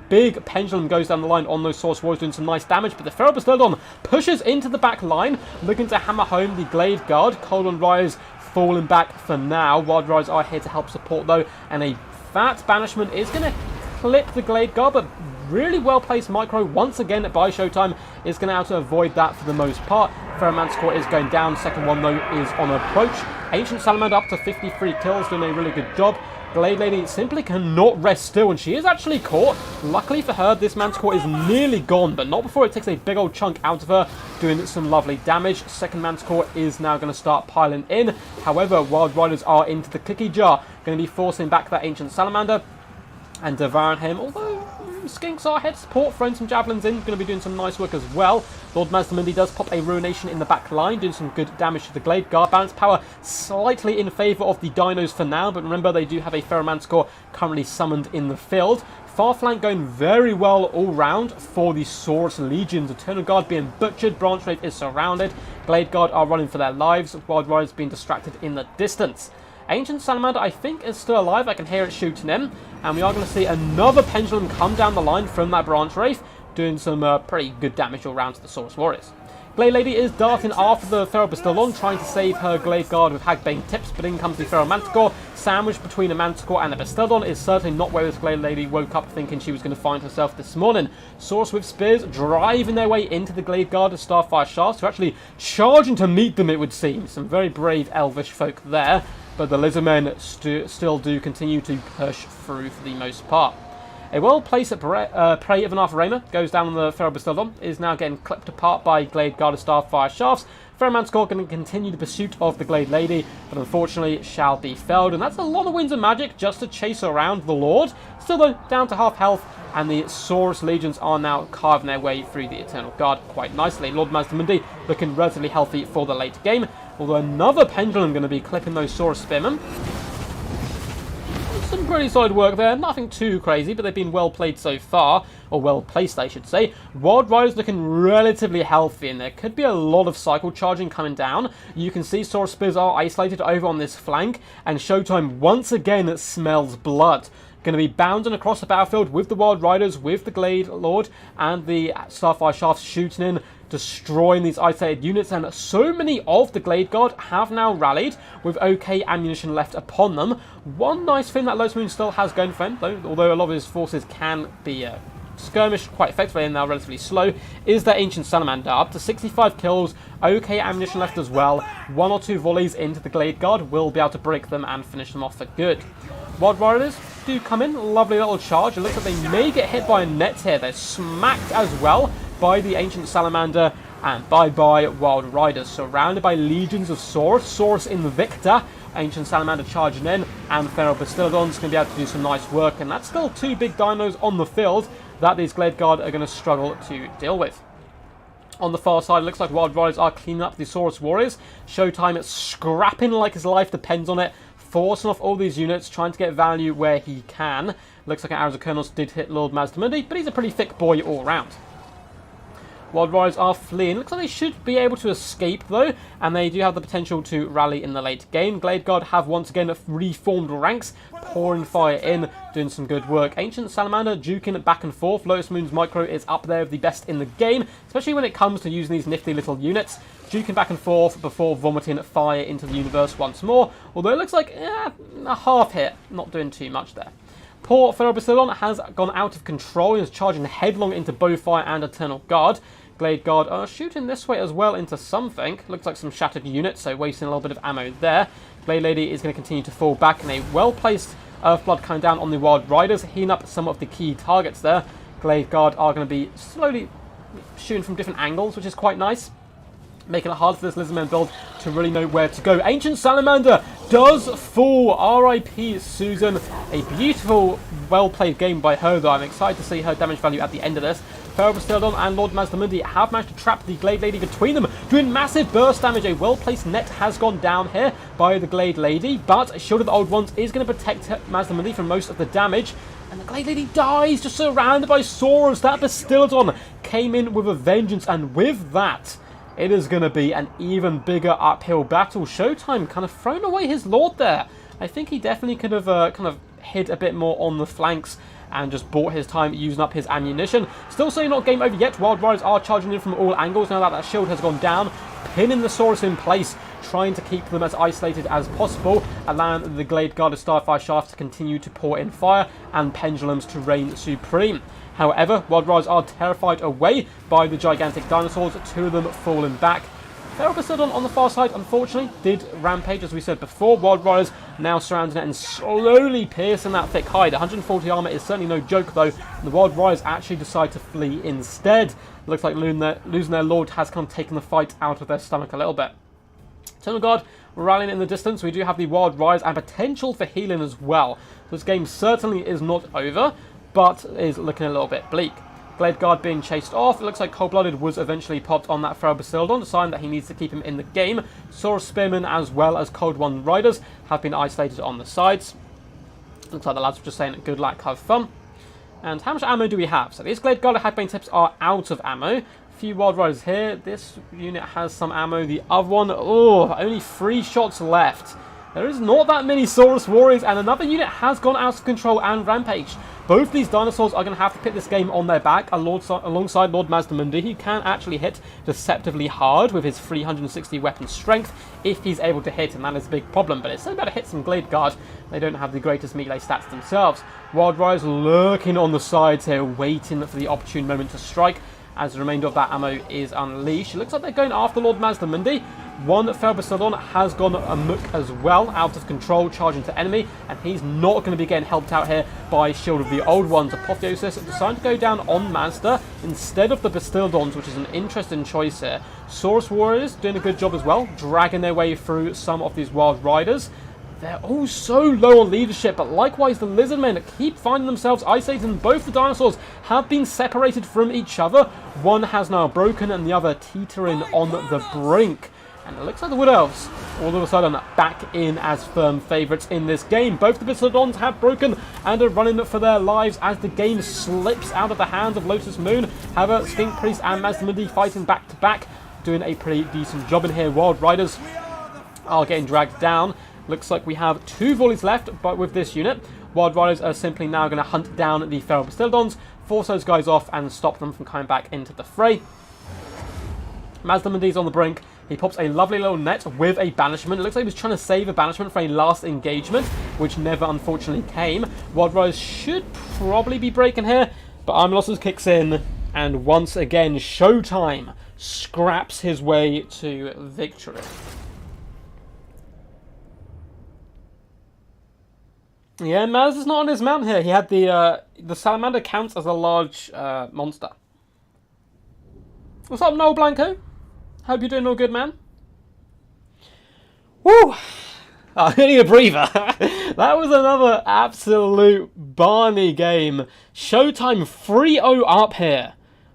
big pendulum goes down the line on those Saurus Warriors, doing some nice damage, but the Feral Bastillon pushes into the back line, looking to hammer home the Glade Guard. Cold One Riders falling back for now. Wild Riders are here to help support though, and a fat banishment is going to clip the Glade Guard, but really well placed micro once again by Showtime is going to have to avoid that for the most part. Feral Manticore is going down. Second one though is on approach. Ancient Salamander up to 53 kills, doing a really good job. Glade Lady simply cannot rest still, and she is actually caught. Luckily for her, this Manticore is nearly gone, but not before it takes a big old chunk out of her, doing some lovely damage. Second Manticore is now going to start piling in. However, Wild Riders are into the clicky jar, going to be forcing back that Ancient Salamander and devouring him, although Skinks are head support, throwing some javelins in, going to be doing some nice work as well. Lord Mazdamundi does pop a Ruination in the back line, doing some good damage to the Glade Guard. Balance power slightly in favour of the Dinos for now, but remember they do have a Feral Manticore currently summoned in the field. Far flank going very well all round for the Saurus Legions. Eternal Guard being butchered, Branch Wraith is surrounded, Glade Guard are running for their lives, Wild Riders being distracted in the distance. Ancient Salamander, I think, is still alive. I can hear it shooting in. And we are going to see another pendulum come down the line from that Branch Wraith, doing some pretty good damage all round to the Saurus Warriors. Glade Lady is darting after the Feral Bastillon, trying to save her Glade Guard with Hagbane Tips, but in comes the Feral Manticore. Sandwiched between a Manticore and a Bastillon is certainly not where this Glade Lady woke up thinking she was going to find herself this morning. Saurus with Spears driving their way into the Glade Guard of Starfire Shafts, who are actually charging to meet them, it would seem. Some very brave elvish folk there. But the Lizardmen still do continue to push through for the most part. A well-placed prey of an Arthur goes down on the Feral Bastillon, is now getting clipped apart by Glade Guard of Starfire Shafts. Feral Manticore going to continue the pursuit of the Glade Lady, but unfortunately shall be felled. And that's a lot of Winds of Magic just to chase around the Lord. Still though, down to half health, and the Saurus Legions are now carving their way through the Eternal Guard quite nicely. Lord Mazdamundi looking relatively healthy for the late game, although another pendulum going to be clipping those Saurus Spearmen. Some pretty solid work there. Nothing too crazy, but they've been well played so far. Or well placed, I should say. Wild Riders looking relatively healthy, and there could be a lot of cycle charging coming down. You can see Saurus Spears are isolated over on this flank, and Showtime once again smells blood. Going to be bounding across the battlefield with the Wild Riders, with the Glade Lord, and the Starfire Shafts shooting in, destroying these isolated units, and so many of the Glade Guard have now rallied with okay ammunition left upon them. One nice thing that Lotus Moon still has going for him, though, although a lot of his forces can be skirmish quite effectively and now relatively slow, is that Ancient Salamander. Up to 65 kills, okay ammunition left as well. 1 or 2 volleys into the Glade Guard will be able to break them and finish them off for good. Wild Riders do come in, lovely little charge. It looks like they may get hit by a net here. They're smacked as well by the Ancient Salamander, and bye-bye Wild Riders. Surrounded by legions of Saurus. Saurus Invicta, Ancient Salamander charging in, and Feral Bastiladon's going to be able to do some nice work, and that's still 2 big dinos on the field that these Glade Guard are going to struggle to deal with. On the far side, it looks like Wild Riders are cleaning up the Saurus Warriors. Showtime is scrapping like his life depends on it, forcing off all these units, trying to get value where he can. Looks like an Arizona did hit Lord Mazdamundi, but he's a pretty thick boy all round. Wild Riders are fleeing. Looks like they should be able to escape, though, and they do have the potential to rally in the late game. Glade Guard have once again reformed ranks, pouring fire in, doing some good work. Ancient Salamander duking back and forth. Lotus Moon's Micro is up there with the best in the game, especially when it comes to using these nifty little units. Duking back and forth before vomiting fire into the universe once more, although it looks like a half hit, not doing too much there. Poor Feral Bastiladon has gone out of control and is charging headlong into Bowfire and Eternal Guard. Glade Guard are shooting this way as well into something. Looks like some shattered units, so wasting a little bit of ammo there. Glade Lady is going to continue to fall back, and a well-placed Earthblood coming down on the Wild Riders, healing up some of the key targets there. Glade Guard are going to be slowly shooting from different angles, which is quite nice, making it hard for this Lizardman build to really know where to go. Ancient Salamander does fall. R.I.P. Susan. A beautiful, well-played game by her, though. I'm excited to see her damage value at the end of this. Feral Bastiladon and Lord Mazdamundi have managed to trap the Glade Lady between them, doing massive burst damage. A well-placed net has gone down here by the Glade Lady, but Shield of the Old Ones is going to protect Mazdamundi from most of the damage. And the Glade Lady dies, just surrounded by Saurus. That Bastiladon came in with a vengeance, and with that, it is going to be an even bigger uphill battle. Showtime kind of thrown away his Lord there. I think he definitely could have kind of hid a bit more on the flanks and just bought his time using up his ammunition. Still saying not game over yet. Wild Riders are charging in from all angles now that that shield has gone down, pinning the Saurus in place, trying to keep them as isolated as possible, allowing the Glade Guard of Starfire Shaft to continue to pour in fire and Pendulums to reign supreme. However, Wild Riders are terrified away by the gigantic dinosaurs, 2 of them falling back. Feral Bastiladon on the far side, unfortunately, did rampage, as we said before. Wild Riders now surrounding it and slowly piercing that thick hide. 140 armor is certainly no joke, though. The Wild Riders actually decide to flee instead. Looks like losing their Lord has kind of taken the fight out of their stomach a little bit. Eternal Guard rallying in the distance. We do have the Wild Riders and potential for healing as well. This game certainly is not over, but is looking a little bit bleak. Glade Guard being chased off. It looks like Cold-Blooded was eventually popped on that Feral Bastiladon, a sign that he needs to keep him in the game. Saurus Spearmen as well as Cold One Riders have been isolated on the sides. Looks like the lads were just saying good luck, have fun. And how much ammo do we have? So these Glade Guard Headbane Tips are out of ammo. A few Wild Riders here. This unit has some ammo. The other one, oh, only 3 shots left. There is not that many Saurus Warriors, and another unit has gone out of control and rampaged. Both these dinosaurs are going to have to put this game on their back alongside Lord Mazdamundi, who can actually hit deceptively hard with his 360 weapon strength if he's able to hit, and that is a big problem. But it's still about to hit some Glade Guard. They don't have the greatest melee stats themselves. Wild Riders lurking on the sides here, waiting for the opportune moment to strike, as the remainder of that ammo is unleashed. It looks like they're going after Lord Mazdamundi. One Feral Bastiladon has gone amok as well, out of control, charging to enemy, and he's not going to be getting helped out here by Shield of the Old Ones. Apotheosis deciding to go down on Mazda instead of the Bastiladons, which is an interesting choice here. Saurus Warriors doing a good job as well, dragging their way through some of these Wild Riders. They're all so low on leadership, but likewise the Lizardmen keep finding themselves isolated, and both the dinosaurs have been separated from each other. One has now broken and the other teetering on the brink. And it looks like the Wood Elves, all of a sudden, back in as firm favourites in this game. Both the Bastiladons have broken and are running for their lives as the game slips out of the hands of Lotus Moon. However, Skink Priest and Mazdamundi fighting back to back, doing a pretty decent job in here. Wild Riders are getting dragged down. Looks like we have 2 volleys left, but with this unit, Wild Riders are simply now going to hunt down the Feral Bastiladons, force those guys off and stop them from coming back into the fray. Mazdamundi's on the brink. He pops a lovely little net with a banishment. It looks like he was trying to save a banishment for a last engagement, which never unfortunately came. Wild Riders should probably be breaking here, but Arm Losses kicks in, and once again, Showtime scraps his way to victory. Yeah, Maz is not on his mount here. He had the Salamander counts as a large monster. What's up, Noel Blanco? Hope you're doing all good, man. Woo! I need a breather. That was another absolute Barney game. Showtime 3-0 up here.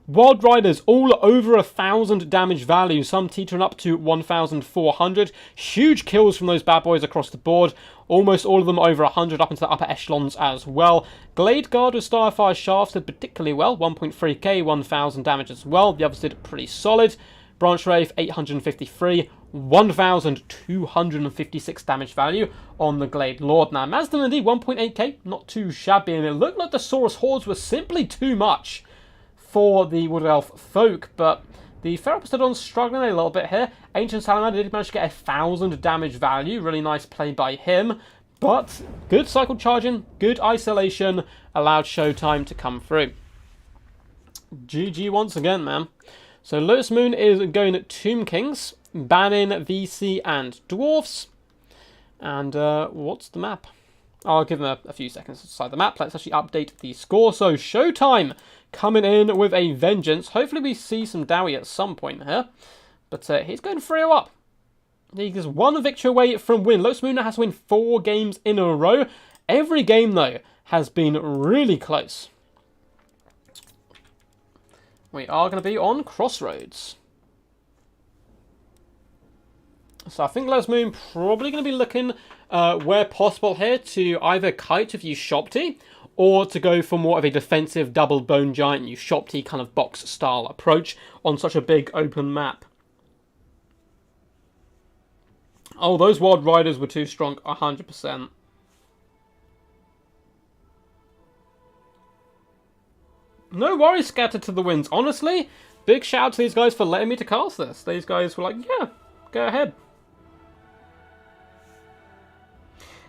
Wild Riders all over 1,000 damage value, some teetering up to 1,400. Huge kills from those bad boys across the board. Almost all of them over 100 up into the upper echelons as well. Glade Guard with Starfire Shafts did particularly well, 1.3k, 1,000 damage as well. The others did pretty solid. Branch Wraith, 853, 1,256 damage value on the Glade Lord. Now, Mazdamundi, 1.8k, not too shabby, and it looked like the Saurus Hordes were simply too much for the Wood Elf folk, but the Feral Bastiladon's struggling a little bit here. Ancient Salamander did manage to get 1,000 damage value, really nice play by him, but good cycle charging, good isolation, allowed Showtime to come through. GG once again, man. So Lotus Moon is going Tomb Kings, banning VC and Dwarfs. And what's the map? I'll give them a few seconds to decide the map. Let's actually update the score. So Showtime coming in with a vengeance. Hopefully we see some Dowie at some point here. But he's going 3-0 up. He's 1 victory away from win. Lotus Moon has to win 4 games in a row. Every game, though, has been really close. We are going to be on Crossroads. So I think Lotus Moon probably going to be looking, where possible here, to either kite if you Shopty, or to go for more of a defensive double bone giant you Shopty kind of box style approach on such a big open map. Oh, those Wild Riders were too strong, 100%. No worries, Scattered to the Winds. Honestly, big shout out to these guys for letting me to cast this. These guys were like, yeah, go ahead.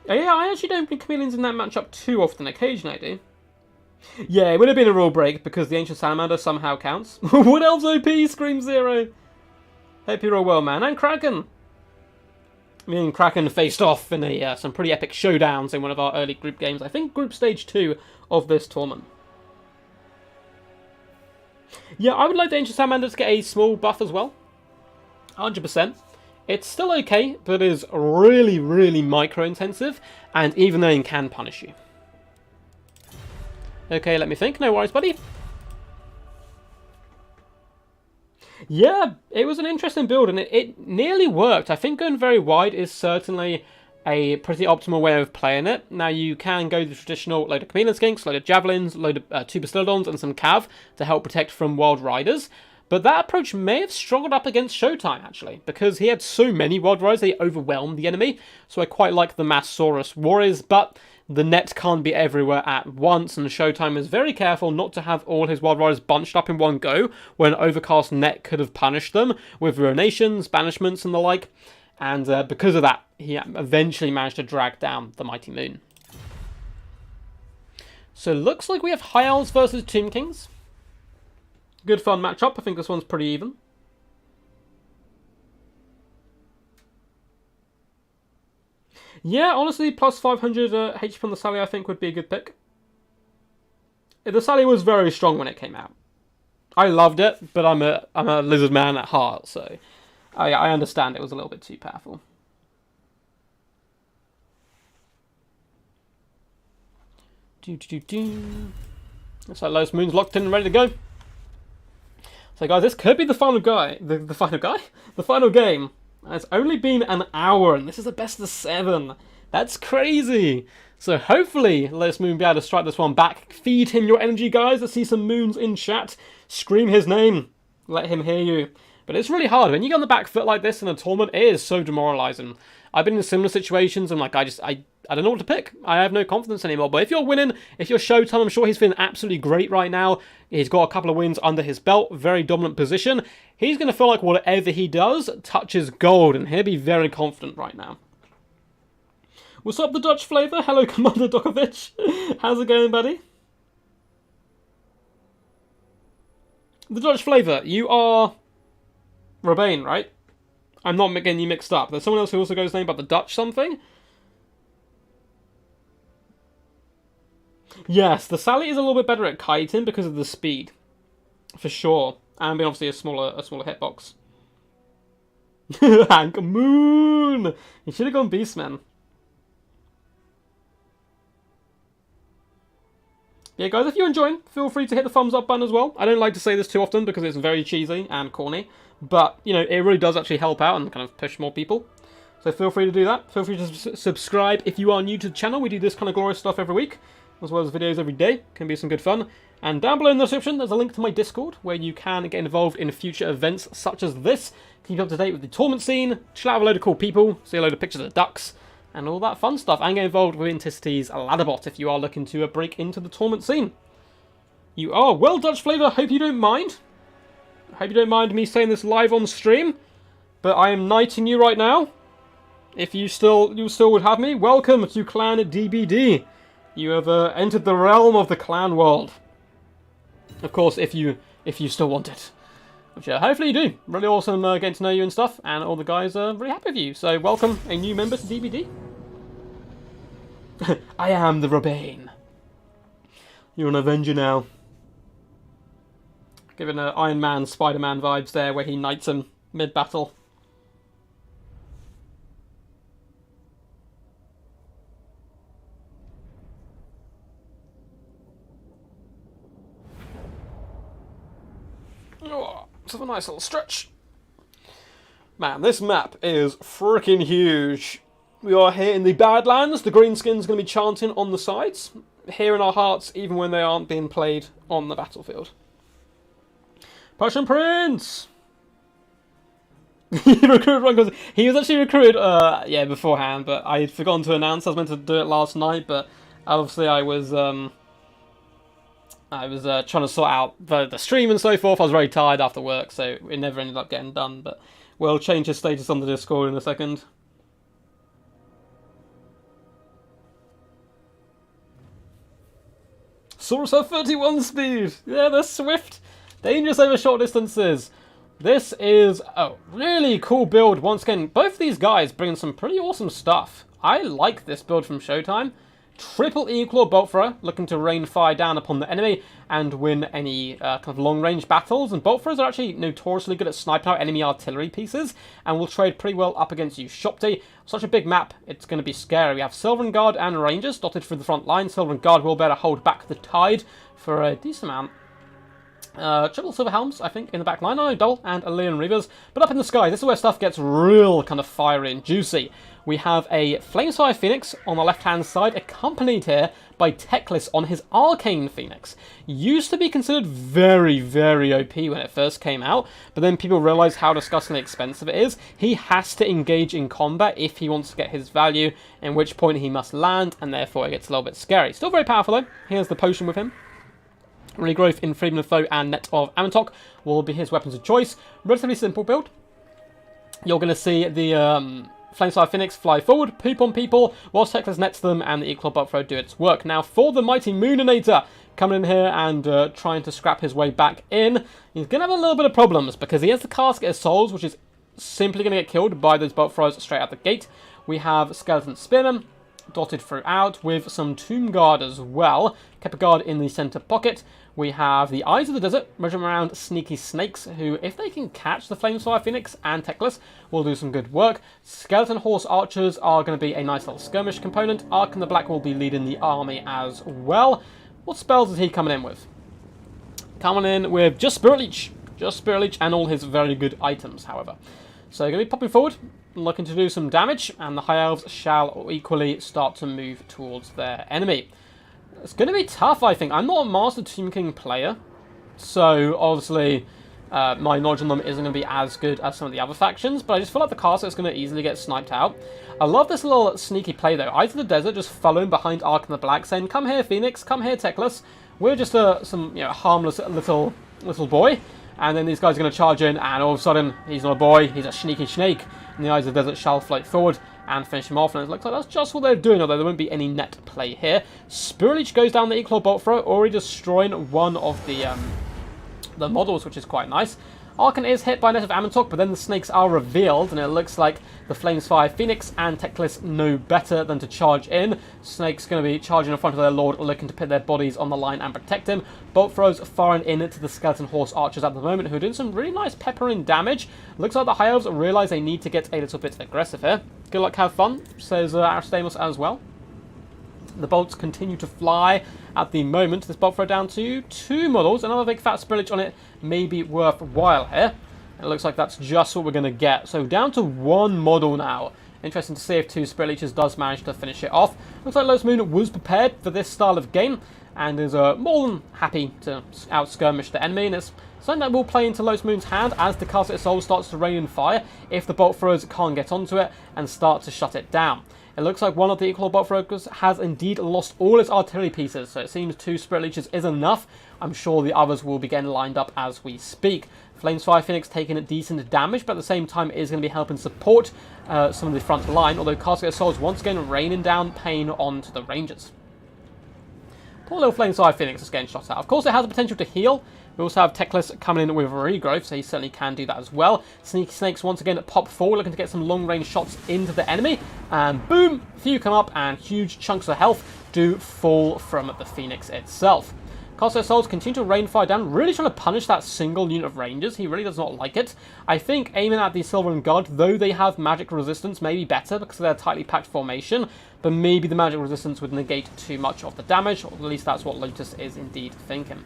Yeah, I actually don't bring Chameleons in that matchup too often. Occasionally I do. Yeah, it would have been a rule break because the Ancient Salamander somehow counts. Wood Elves OP, Scream 0. Hope you're all well, man. And Kraken. Me and Kraken faced off in some pretty epic showdowns in one of our early group games. I think group stage 2 of this tournament. Yeah, I would like the Ancient Salamander to get a small buff as well. 100%. It's still okay, but it is really, really micro-intensive, and even then can punish you. Okay, let me think. No worries, buddy. Yeah, it was an interesting build, and it nearly worked. I think going very wide is certainly a pretty optimal way of playing it. Now, you can go the traditional load of Chameleon Skinks, load of Javelins, load of 2 Bastiladons, and some Cav to help protect from Wild Riders. But that approach may have struggled up against Showtime, actually, because he had so many Wild Riders, they overwhelmed the enemy. So I quite like the Mass Saurus Warriors, but the net can't be everywhere at once, and Showtime is very careful not to have all his Wild Riders bunched up in one go, when Overcast net could have punished them with ruinations, banishments, and the like. And because of that, he eventually managed to drag down the Mighty Moon. So looks like we have High Elves versus Tomb Kings. Good fun matchup. I think this one's pretty even. Yeah, honestly, plus 500 HP on the Sally I think would be a good pick. The Sally was very strong when it came out. I loved it, but I'm a lizard man at heart, so I understand it was a little bit too powerful. Looks like Lotus Moon's locked in and ready to go. So guys, this could be the final guy. The final guy? The final game It's only been an hour, and this is the best of 7. That's crazy. So hopefully, Lotus Moon will be able to strike this one back. Feed him your energy, guys. Let's see some moons in chat. Scream his name. Let him hear you. But it's really hard. When you get on the back foot like this in a tournament, it is so demoralizing. I've been in similar situations, and like I don't know what to pick. I have no confidence anymore. But if you're winning, if you're Showtime, I'm sure he's feeling absolutely great right now. He's got a couple of wins under his belt, very dominant position. He's going to feel like whatever he does touches gold, and he'll be very confident right now. What's up, the Dutch flavour? Hello, Commander Dokovic. How's it going, buddy? The Dutch flavour, you are Robane, right? I'm not getting you mixed up. There's someone else who also goes name by the Dutch something. Yes, the Sally is a little bit better at kiting because of the speed, for sure, and being obviously a smaller hitbox. Hank Moon. You should have gone Beastman. Yeah, guys, if you're enjoying, feel free to hit the thumbs up button as well. I don't like to say this too often because it's very cheesy and corny, but, you know, it really does actually help out and kind of push more people. So feel free to do that. Feel free to subscribe if you are new to the channel. We do this kind of glorious stuff every week, as well as videos every day. Can be some good fun. And down below in the description, there's a link to my Discord, where you can get involved in future events such as this. Keep up to date with the tournament scene, chill out with a load of cool people, see a load of pictures of ducks, and all that fun stuff, and get involved with Inticity's Ladderbot if you are looking to break into the tournament scene. You are well, Dutch Flavour, hope you don't mind. I hope you don't mind me saying this live on stream, but I am knighting you right now. If you still would have me, welcome to Clan DBD. You have entered the realm of the clan world. Of course, if you still want it. Which hopefully you do. Really awesome getting to know you and stuff, and all the guys are really happy with you. So welcome a new member to DBD. I am the Robane. You're an Avenger now. Giving Iron Man, Spider-Man vibes there, where he knights him mid-battle. Oh, let's have a nice little stretch. Man, this map is freaking huge. We are here in the Badlands. The Greenskin's going to be chanting on the sides. Here in our hearts, even when they aren't being played on the battlefield. Persian Prince! He recruited wrong because he was actually recruited, beforehand, but I had forgotten to announce. I was meant to do it last night, but obviously I was trying to sort out the stream and so forth. I was very tired after work, so it never ended up getting done, but we'll change his status on the Discord in a second. Saurus have 31 speed! Yeah, they're swift! Dangerous over short distances. This is a really cool build. Once again, both of these guys bring some pretty awesome stuff. I like this build from Showtime. Triple Equal Bolt Thrower, looking to rain fire down upon the enemy and win any kind of long-range battles. And Bolt Throwers are actually notoriously good at sniping out enemy artillery pieces and will trade pretty well up against you. Shopty, such a big map, it's going to be scary. We have Sylvan Guard and Rangers dotted through the front line. Sylvan Guard will better hold back the tide for a decent amount. Triple Silver Helms, I think, in the back line. I know double and a Leon Reavers. But up in the sky, this is where stuff gets real kind of fiery and juicy. We have a Flamesfire Phoenix on the left-hand side, accompanied here by Teclis on his Arcane Phoenix. Used to be considered very, very OP when it first came out, but then people realised how disgustingly expensive it is. He has to engage in combat if he wants to get his value, in which point he must land, and therefore it gets a little bit scary. Still very powerful though. Here's the potion with him. Regrowth in Freedom of Foe and Net of Amantok will be his weapons of choice. Relatively simple build. You're going to see the Flamesfire Phoenix fly forward, poop on people, whilst Teclis nets them, and the Equal Bolt Throw do its work. Now for the Mighty Mooninator, coming in here and trying to scrap his way back in. He's going to have a little bit of problems, because he has the Casket of Souls, which is simply going to get killed by those Bolt Throws straight out the gate. We have Skeleton Spearmen dotted throughout with some Tomb Guard as well. Kept Guard in the centre pocket. We have the Eyes of the Desert, measuring around sneaky snakes, who, if they can catch the Flamesfire Phoenix and Teclis, will do some good work. Skeleton Horse Archers are going to be a nice little skirmish component. Ark the Black will be leading the army as well. What spells is he coming in with? Coming in with just Spirit Leech. Just Spirit Leech and all his very good items, however. So they're going to be popping forward, looking to do some damage, and the High Elves shall equally start to move towards their enemy. It's going to be tough, I think. I'm not a Master Tomb King player, so obviously my knowledge on them isn't going to be as good as some of the other factions, but I just feel like the castle is going to easily get sniped out. I love this little sneaky play, though. Eyes of the Desert just following behind Ark and the Black, saying, "Come here, Phoenix. Come here, Teclis. We're just some harmless little boy." And then these guys are going to charge in, and all of a sudden, he's not a boy, he's a sneaky snake. And the Eyes of the Desert shall float forward and finish him off. And it looks like that's just what they're doing, although there won't be any net play here. Spirit Leech goes down the Equal Bolt Throw, already destroying one of the models, which is quite nice. Archon is hit by a net of Amantok, but then the snakes are revealed, and it looks like the Flamesfire Phoenix and Teclis know better than to charge in. Snake's going to be charging in front of their lord, looking to put their bodies on the line and protect him. Bolt throws firing in to the Skeleton Horse Archers at the moment, who are doing some really nice peppering damage. Looks like the High Elves realise they need to get a little bit aggressive here. Good luck, have fun, says Aristamos as well. The bolts continue to fly at the moment. This bolt throw down to 2 models. Another big fat Spirit Leech on it may be worthwhile here. It looks like that's just what we're going to get. So down to 1 model now. Interesting to see if 2 Spirit Leeches does manage to finish it off. Looks like Lotus Moon was prepared for this style of game and is more than happy to out-skirmish the enemy. And it's something that will play into Lotus Moon's hand as the castle itself starts to rain and fire if the bolt throwers can't get onto it and start to shut it down. It looks like one of the Equal Bolt Throwers has indeed lost all its artillery pieces, so it seems 2 Spirit Leeches is enough. I'm sure the others will be getting lined up as we speak. Flamesfire Phoenix taking decent damage, but at the same time is going to be helping support some of the front line, although Casket Souls once again raining down pain onto the Rangers. Poor little Flamesfire Phoenix is getting shot at. Of course, it has the potential to heal. We also have Teclis coming in with regrowth, so he certainly can do that as well. Sneaky Snakes once again pop forward, looking to get some long-range shots into the enemy. And boom, a few come up, and huge chunks of health do fall from the Phoenix itself. Castle Souls continue to rain fire down, really trying to punish that single unit of Rangers. He really does not like it. I think aiming at the Silver and Guard, though they have magic resistance, may be better because of their tightly packed formation, but maybe the magic resistance would negate too much of the damage, or at least that's what Lotus is indeed thinking.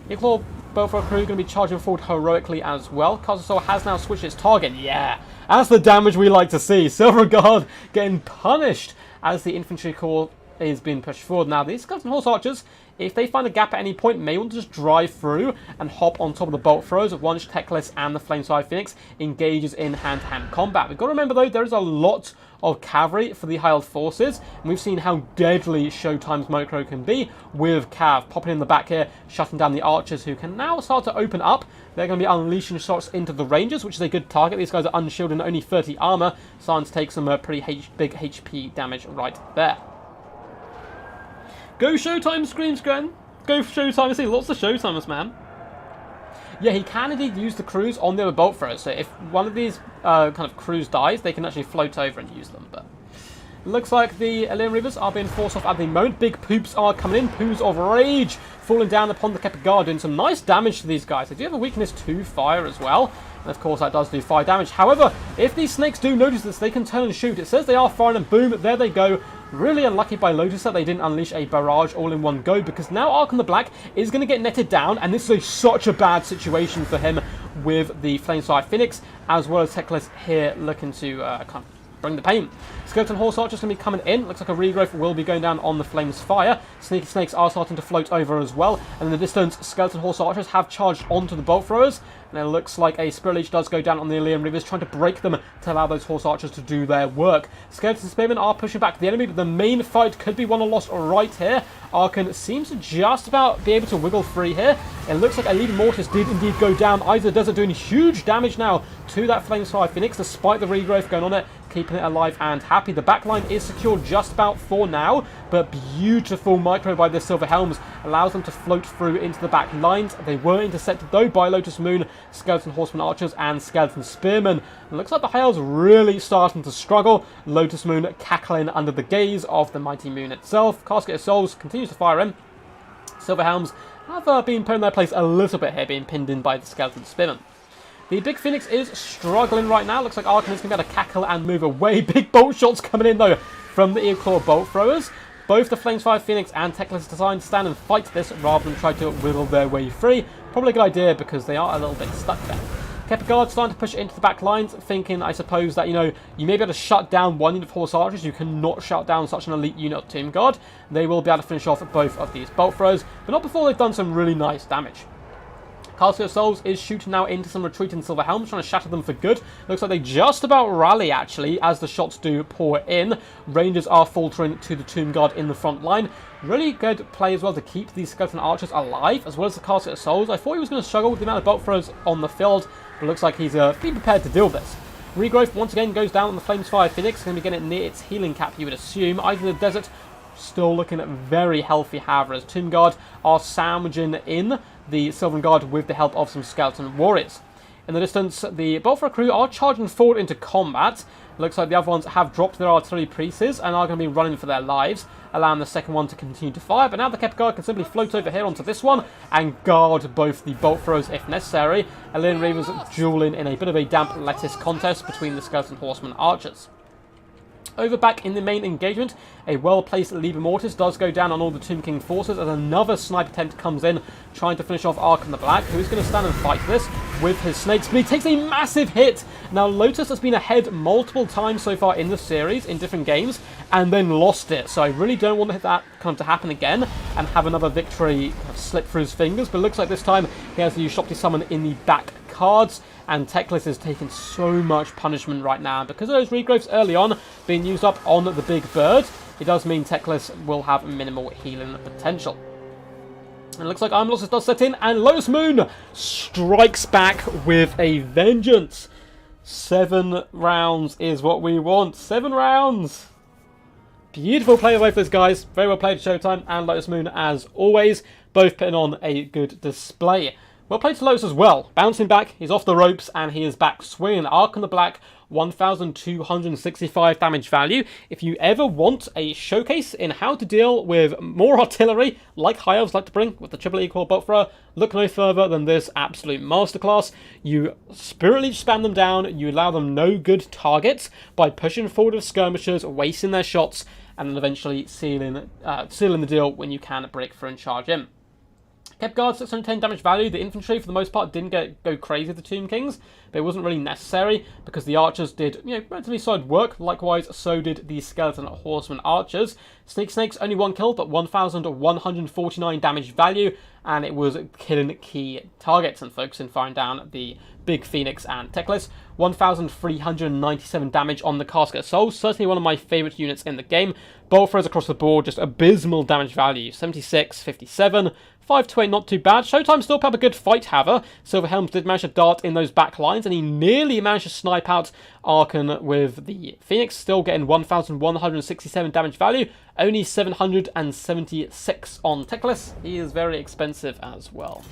Equal Bolt Thrower crew going to be charging forward heroically as well. Castle Soul has now switched its target. Yeah, that's the damage we like to see. Silver Guard getting punished as the infantry corps is being pushed forward. Now, these Skeleton Horse Archers, if they find a gap at any point, may want to just drive through and hop on top of the bolt throws once Teclis and the Flamesfire Phoenix engages in hand-to-hand combat. We've got to remember, though, there is a lot of cavalry for the High Elf forces, and we've seen how deadly Showtime's micro can be with Cav popping in the back here, shutting down the archers, who can now start to open up. They're going to be unleashing shots into the Rangers, which is a good target. These guys are unshielded and only 30 armor, starting to take some pretty big HP damage right there. Go Showtime, screams Gren. Go Showtime. I see lots of Showtimers, man. Yeah, he can indeed use the crews on the other bolt throwers. So if one of these kind of crews dies, they can actually float over and use them. But it looks like the Illyrian Reavers are being forced off at the moment. Big poops are coming in. Poos of rage falling down upon the Kepa Guard, doing some nice damage to these guys. They do have a weakness to fire as well. And of course, that does do fire damage. However, if these snakes do notice this, they can turn and shoot. It says they are firing, and boom, there they go. Really unlucky by Lotus that they didn't unleash a barrage all in one go, because now Ark on the Black is going to get netted down, and this is such a bad situation for him with the Flamesfire Phoenix, as well as Teclis here looking to kind of bring the pain. Skeleton Horse Archers going to be coming in. Looks like a regrowth will be going down on the Flames Fire. Sneaky Snakes are starting to float over as well. And in the distance, Skeleton Horse Archers have charged onto the Bolt Throwers. And it looks like a Spirit Leech does go down on the Illyrian Reavers, trying to break them to allow those Horse Archers to do their work. Skeleton Spearmen are pushing back the enemy, but the main fight could be won or lost right here. Archon seems to just about be able to wiggle free here. It looks like a Leader Mortis did indeed go down. Eyes of the Desert doing huge damage now to that Flamesfire Phoenix, despite the regrowth going on it, keeping it alive and happy. The backline is secured just about for now, but beautiful micro by the Silver Helms allows them to float through into the back lines. They were intercepted though by Lotus Moon, Skeleton Horseman Archers and Skeleton Spearmen. It looks like the High Elves really starting to struggle. Lotus Moon cackling under the gaze of the mighty moon itself. Casket of Souls continues to fire in. Silver Helms have been put in their place a little bit here, being pinned in by the Skeleton Spearmen. The Big Phoenix is struggling right now. Looks like Archon is going to be able to cackle and move away. Big bolt shots coming in, though, from the Equal Bolt Throwers. Both the Flamesfire Phoenix and Teclis designed to stand and fight this rather than try to wiggle their way free. Probably a good idea because they are a little bit stuck there. Kepler Guard starting to push it into the back lines, thinking, I suppose, that, you know, you may be able to shut down one unit of Horse Archers. You cannot shut down such an elite unit of Tomb Guard. They will be able to finish off both of these bolt throws, but not before they've done some really nice damage. Castle of Souls is shooting now into some retreating Silver Helms, trying to shatter them for good. Looks like they just about rally, actually, as the shots do pour in. Rangers are faltering to the Tomb Guard in the front line. Really good play as well to keep these Skeleton Archers alive, as well as the Castle of Souls. I thought he was going to struggle with the amount of bolt throws on the field, but looks like he's being prepared to deal with this. Regrowth once again goes down on the Flamesfire Phoenix. Going to be getting it near its healing cap, you would assume. Eyes in the Desert, still looking at very healthy, however, as Tomb Guard are sandwiching in the Sylvan Guard with the help of some Skeleton Warriors. In the distance, the Bolthra crew are charging forward into combat. Looks like the other ones have dropped their artillery pieces and are going to be running for their lives, allowing the second one to continue to fire. But now the Kepler Guard can simply float over here onto this one and guard both the bolt throws if necessary. Alien Reavers dueling in a bit of a damp lettuce contest between the Skeleton Horsemen Archers. Over back in the main engagement, a well-placed Liber Mortis does go down on all the Tomb King forces as another sniper attempt comes in, trying to finish off Archon the Black, who's going to stand and fight this with his snakes, but he takes a massive hit. Now, Lotus has been ahead multiple times so far in the series, in different games, and then lost it, so I really don't want that to happen again and have another victory slip through his fingers, but it looks like this time he has to use Shopti Summon in the back cards. And Teclis is taking so much punishment right now. Because of those regrowths early on being used up on the big bird, it does mean Teclis will have minimal healing potential. And it looks like Armor Losses does set in, and Lotus Moon strikes back with a vengeance. 7 rounds is what we want. 7 rounds! Beautiful play by both those guys. Very well played, Showtime and Lotus Moon as always. Both putting on a good display. Well played to Lotus as well. Bouncing back, he's off the ropes, and he is back swinging. Archon the Black, 1,265 damage value. If you ever want a showcase in how to deal with more artillery, like High Elves like to bring with the triple equal bolt thrower, look no further than this absolute masterclass. You Spirit Leech spam them down, you allow them no good targets by pushing forward with skirmishers, wasting their shots, and then eventually sealing the deal when you can break through and charge in. Kept Guard 610 damage value. The infantry, for the most part, didn't go crazy with the Tomb Kings, but it wasn't really necessary because the archers did, relatively solid work. Likewise, so did the Skeleton Horsemen Archers. Snakes, only 1 kill, but 1,149 damage value, and it was killing key targets and focusing firing down the Big Phoenix and Teclis. 1,397 damage on the Casket of Souls. Certainly one of my favourite units in the game. Bolt throws across the board, just abysmal damage value. 76, 57, 5 to 8, not too bad. Showtime still put up a good fight, however. Silver Helms did manage to dart in those back lines, and he nearly managed to snipe out Archon with the Phoenix, still getting 1,167 damage value. Only 776 on Teclis. He is very expensive as well.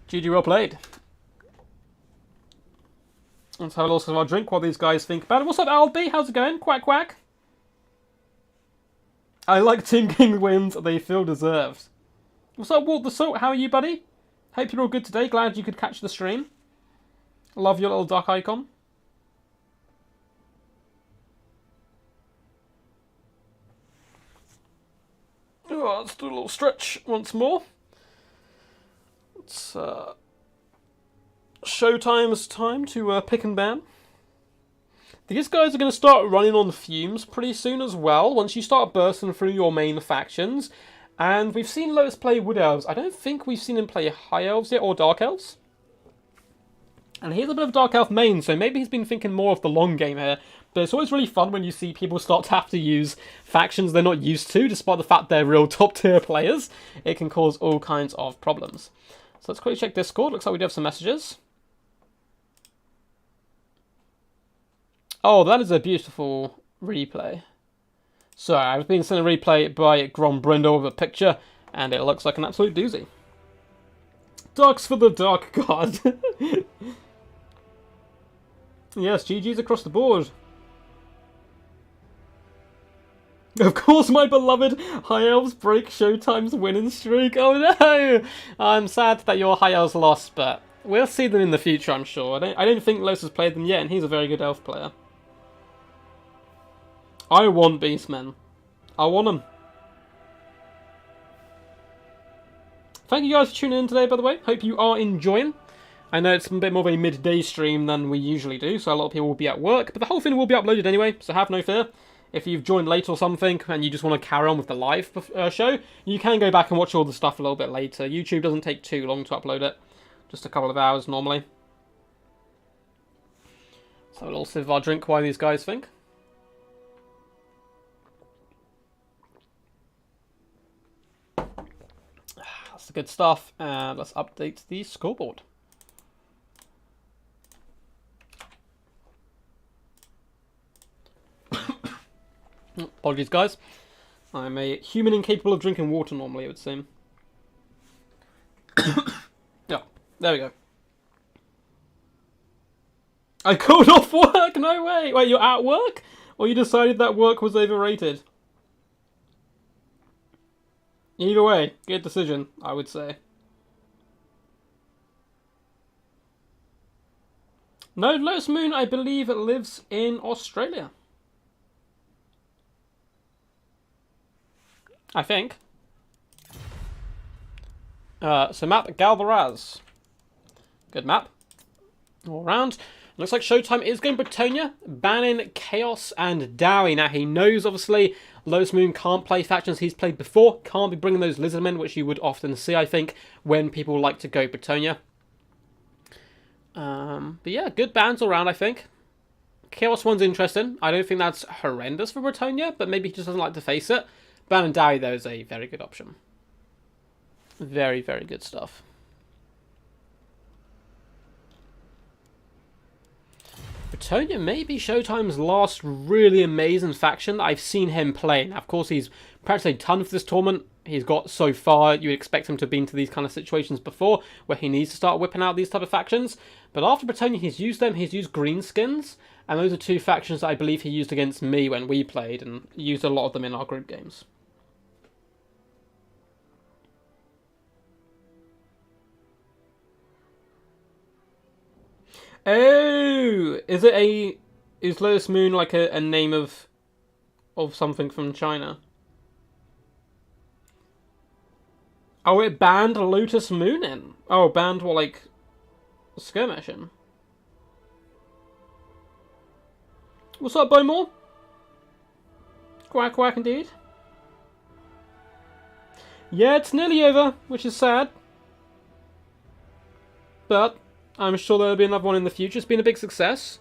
GG, well played. Let's have a little of our drink while these guys think about it. What's up, Alby? How's it going? Quack, quack. I like Tomb King wins. They feel deserved. What's up, Walt the Salt? How are you, buddy? Hope you're all good today. Glad you could catch the stream. Love your little duck icon. Oh, let's do a little stretch once more. It's Showtime's time to pick and ban. These guys are going to start running on fumes pretty soon as well, once you start bursting through your main factions. And we've seen Lotus play Wood Elves. I don't think we've seen him play High Elves yet, or Dark Elves. And he's a bit of a Dark Elf main, so maybe he's been thinking more of the long game here. But it's always really fun when you see people start to have to use factions they're not used to, despite the fact they're real top tier players. It can cause all kinds of problems. So let's quickly check Discord. Looks like we do have some messages. Oh, that is a beautiful replay. Sorry, I've been sent a replay by Grombrindo with a picture, and it looks like an absolute doozy. Ducks for the Dark God. Yes, GG's across the board. Of course, my beloved High Elves break Showtime's winning streak. Oh no! I'm sad that your High Elves lost, but we'll see them in the future, I'm sure. I don't think Lotus has played them yet, and he's a very good elf player. I want Beastmen. I want them. Thank you guys for tuning in today, by the way. Hope you are enjoying. I know it's a bit more of a midday stream than we usually do, so a lot of people will be at work, but the whole thing will be uploaded anyway, so have no fear. If you've joined late or something and you just want to carry on with the live show, you can go back and watch all the stuff a little bit later. YouTube doesn't take too long to upload it, just a couple of hours normally. So we'll all sip our drink while these guys think. That's the good stuff, and let's update the scoreboard. Apologies, guys. I'm a human incapable of drinking water normally, it would seem. Yeah, there we go. I called off work? No way! Wait, you're at work? Or you decided that work was overrated? Either way, good decision, I would say. No, Lotus Moon, I believe, lives in Australia. I think. So map Galvaraz. Good map. All around. Looks like Showtime is going Bretonia, banning Chaos and Dowie. Now he knows, obviously, Lotus Moon can't play factions he's played before. Can't be bringing those Lizardmen, which you would often see, I think, when people like to go Bretonia. But yeah, good bans all around, I think. Chaos one's interesting. I don't think that's horrendous for Bretonia, but maybe he just doesn't like to face it. Banning Dowie, though, is a very good option. Very, very good stuff. Bretonia may be Showtime's last really amazing faction that I've seen him play. Now, of course, he's practically a ton for this tournament. He's got so far, you would expect him to have been to these kind of situations before, where he needs to start whipping out these type of factions. But after Bretonia, he's used them. He's used Greenskins, and those are two factions that I believe he used against me when we played, and used a lot of them in our group games. Oh, is Lotus Moon like a name of something from China? Oh, it banned Lotus Moon in. Oh, banned what, like skirmishing? What's up, Bowmore? Quack quack indeed. Yeah, it's nearly over, which is sad. But I'm sure there'll be another one in the future. It's been a big success.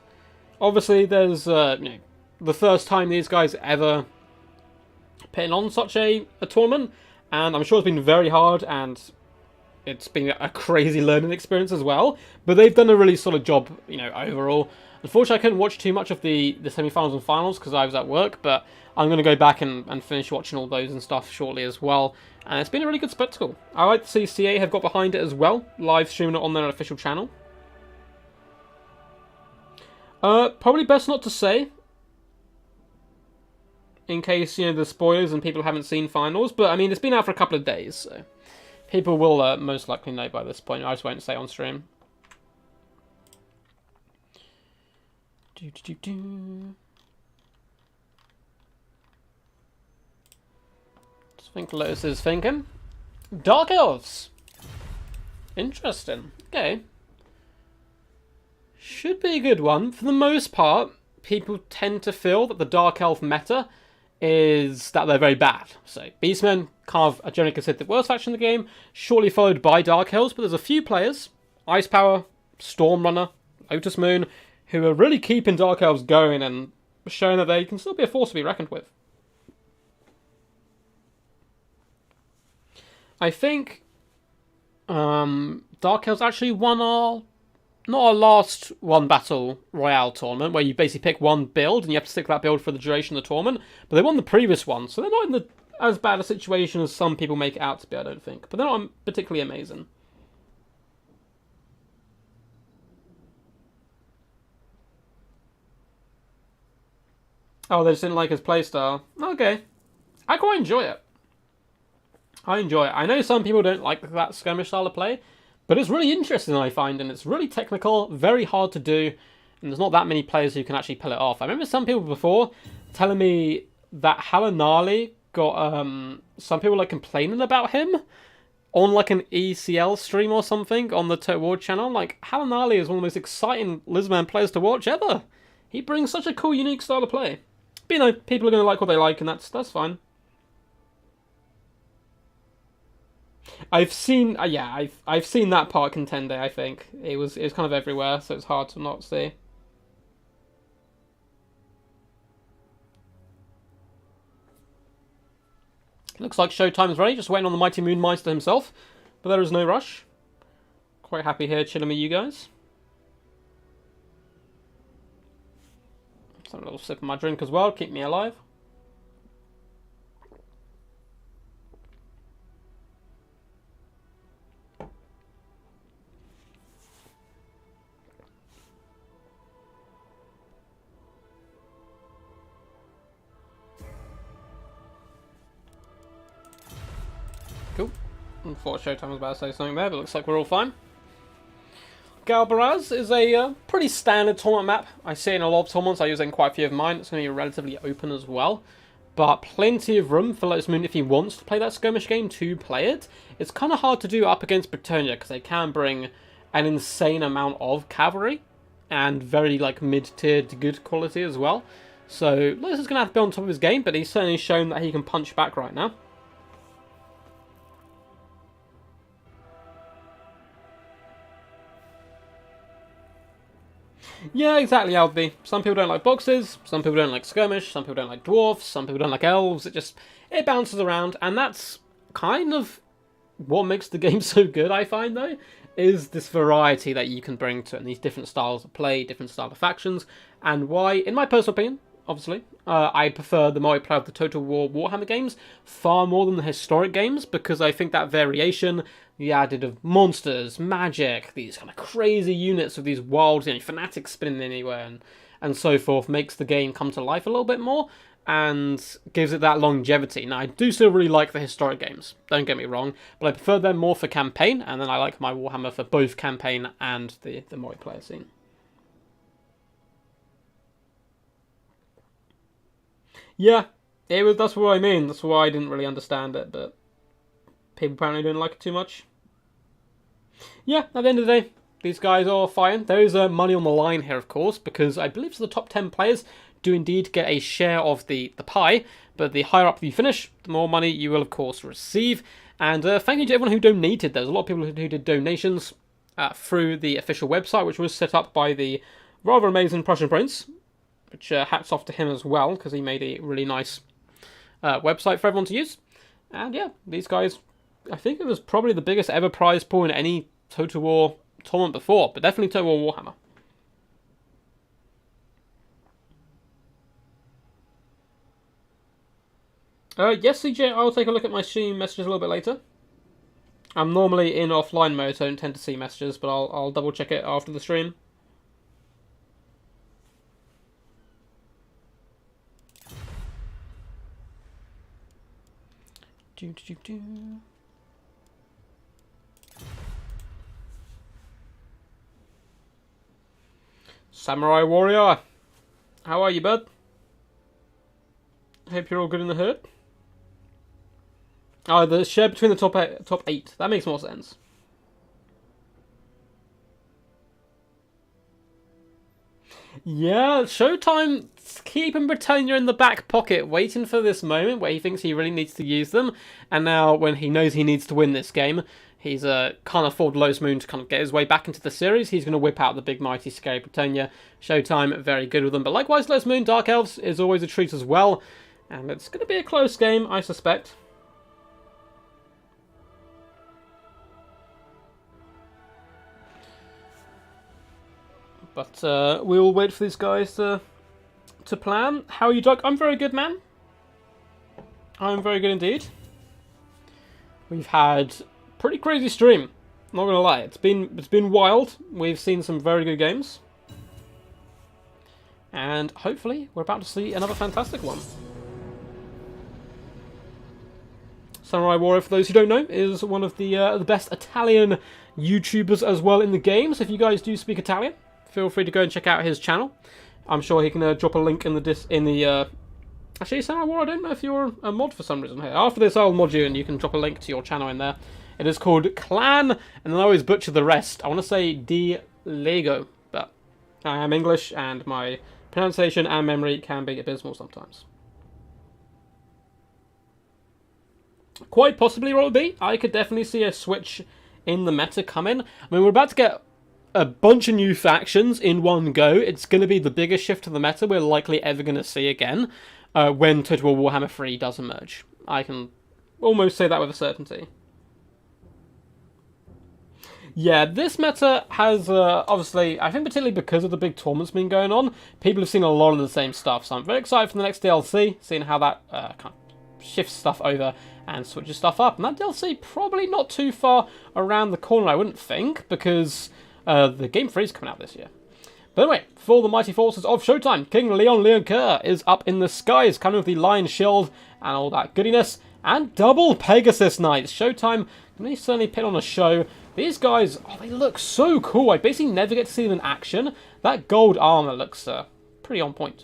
Obviously, there's the first time these guys ever putting on such a tournament, and I'm sure it's been very hard, and it's been a crazy learning experience as well. But they've done a really solid job, overall. Unfortunately, I couldn't watch too much of the semi-finals and finals because I was at work, but I'm going to go back and finish watching all those and stuff shortly as well. And it's been a really good spectacle. I like to see CA have got behind it as well, live streaming it on their official channel. Probably best not to say, in case, there's spoilers and people haven't seen finals, but I mean, it's been out for a couple of days, so people will most likely know by this point. I just won't say on stream. Just think Lotus is thinking. Dark Elves! Interesting. Okay. Should be a good one. For the most part, people tend to feel that the Dark Elf meta is that they're very bad. So, Beastmen kind of are generally considered the worst faction in the game, shortly followed by Dark Elves, but there's a few players, Ice Power, Stormrunner, Lotus Moon, who are really keeping Dark Elves going and showing that they can still be a force to be reckoned with. I think Dark Elves actually won not our last one battle royale tournament, where you basically pick one build and you have to stick to that build for the duration of the tournament, but they won the previous one, so they're not in as bad a situation as some people make it out to be, I don't think. But they're not particularly amazing. Oh, they just didn't like his playstyle. Okay. I quite enjoy it. I know some people don't like that skirmish style of play, but it's really interesting, I find, and it's really technical, very hard to do, and there's not that many players who can actually pull it off. I remember some people before telling me that Halanali got some people complaining about him, on like an ECL stream or something on the Total War channel. Like, Halanali is one of the most exciting Lizman players to watch ever. He brings such a cool, unique style of play. But, you know, people are going to like what they like, and that's fine. I've seen, yeah, I've seen that part contender. I think it was kind of everywhere, so it's hard to not see. Looks like Showtime is ready, just waiting on the mighty Moonmeister himself, but there is no rush. Quite happy here, chilling with you guys. Just have a little sip of my drink as well, keep me alive. Cool. I thought Showtime was about to say something there, but looks like we're all fine. Galbaraz is a pretty standard tournament map. I see it in a lot of tournaments. I use it in quite a few of mine. It's going to be relatively open as well. But plenty of room for Lotus Moon if he wants to play that skirmish game to play it. It's kind of hard to do up against Britannia because they can bring an insane amount of cavalry. And very like mid-tier to good quality as well. So Lotus is going to have to be on top of his game, but he's certainly shown that he can punch back right now. Yeah, exactly, Albie. Some people don't like boxes, some people don't like skirmish, some people don't like dwarfs, some people don't like elves. It bounces around, and that's kind of what makes the game so good, I find, though, is this variety that you can bring to it, and these different styles of play, different style of factions, and why, in my personal opinion, obviously, I prefer the multiplayer of the Total War Warhammer games far more than the historic games, because I think that variation, the added of monsters, magic, these kind of crazy units of these wild, you know, fanatics spinning anywhere, and so forth, makes the game come to life a little bit more, and gives it that longevity. Now, I do still really like the historic games, don't get me wrong, but I prefer them more for campaign, and then I like my Warhammer for both campaign and the multiplayer scene. Yeah, that's what I mean. That's why I didn't really understand it, but people apparently didn't like it too much. Yeah, at the end of the day, these guys are fine. There is money on the line here, of course, because I believe the top 10 players do indeed get a share of the pie, but the higher up you finish, the more money you will, of course, receive. And thank you to everyone who donated. There's a lot of people who did donations through the official website, which was set up by the rather amazing Prussian Prince, which hats off to him as well, because he made a really nice website for everyone to use. And yeah, these guys, I think it was probably the biggest ever prize pool in any Total War tournament before, but definitely Total War Warhammer. Yes, CJ, I'll take a look at my stream messages a little bit later. I'm normally in offline mode, so I don't tend to see messages, but I'll double check it after the stream. Samurai Warrior, how are you, bud? Hope you're all good in the hood. Oh, the share between the top eight. That makes more sense. Yeah, Showtime keeping Britannia in the back pocket, waiting for this moment where he thinks he really needs to use them. And now, when he knows he needs to win this game, he's can't afford Lotus Moon to kind of get his way back into the series. He's going to whip out the big, mighty, scary Britannia. Showtime, very good with them. But likewise, Lotus Moon, Dark Elves is always a treat as well. And it's going to be a close game, I suspect. But we'll wait for these guys to plan. How are you, Doug? I'm very good, man. I'm very good indeed. We've had pretty crazy stream. Not gonna lie, it's been wild. We've seen some very good games, and hopefully we're about to see another fantastic one. Samurai Warrior, for those who don't know, is one of the best Italian YouTubers as well in the game. So if you guys do speak Italian, feel free to go and check out his channel. I'm sure he can drop a link in the Actually, Samurai War, I don't know if you're a mod for some reason here. After this, I'll mod you and you can drop a link to your channel in there. It is called Clan, and then I always butcher the rest. I want to say De Lego, but I am English, and my pronunciation and memory can be abysmal sometimes. Quite possibly, what it would be. I could definitely see a switch in the meta coming. I mean, we're about to get a bunch of new factions in one go. It's going to be the biggest shift to the meta we're likely ever going to see again when Total War Warhammer 3 does emerge. I can almost say that with a certainty. Yeah, this meta has, obviously, I think particularly because of the big tournaments been going on, people have seen a lot of the same stuff, so I'm very excited for the next DLC, seeing how that kind of shifts stuff over and switches stuff up. And that DLC probably not too far around the corner, I wouldn't think, because the Game 3 is coming out this year. But anyway, for the mighty forces of Showtime, King Leon Kerr is up in the skies, coming with the Lion Shield and all that goodiness, and double Pegasus Knights. Showtime can certainly put on a show. These guys, oh, they look so cool. I basically never get to see them in action. That gold armor looks pretty on point.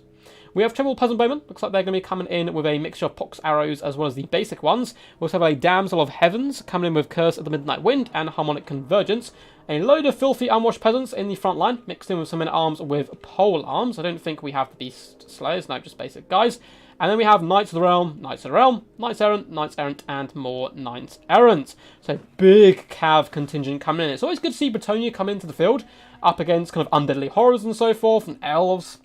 We have Tribal Peasant Bowmen. Looks like they're going to be coming in with a mixture of pox arrows as well as the basic ones. We also have a Damsel of Heavens coming in with Curse of the Midnight Wind and Harmonic Convergence. A load of filthy unwashed peasants in the front line, mixed in with some men-at-arms with pole arms. I don't think we have the Beast Slayers, no, just basic guys. And then we have Knights of the Realm, Knights of the Realm, Knights Errant, and more Knights Errant. So big cav contingent coming in. It's always good to see Bretonnia come into the field up against kind of undeadly horrors and so forth, and elves,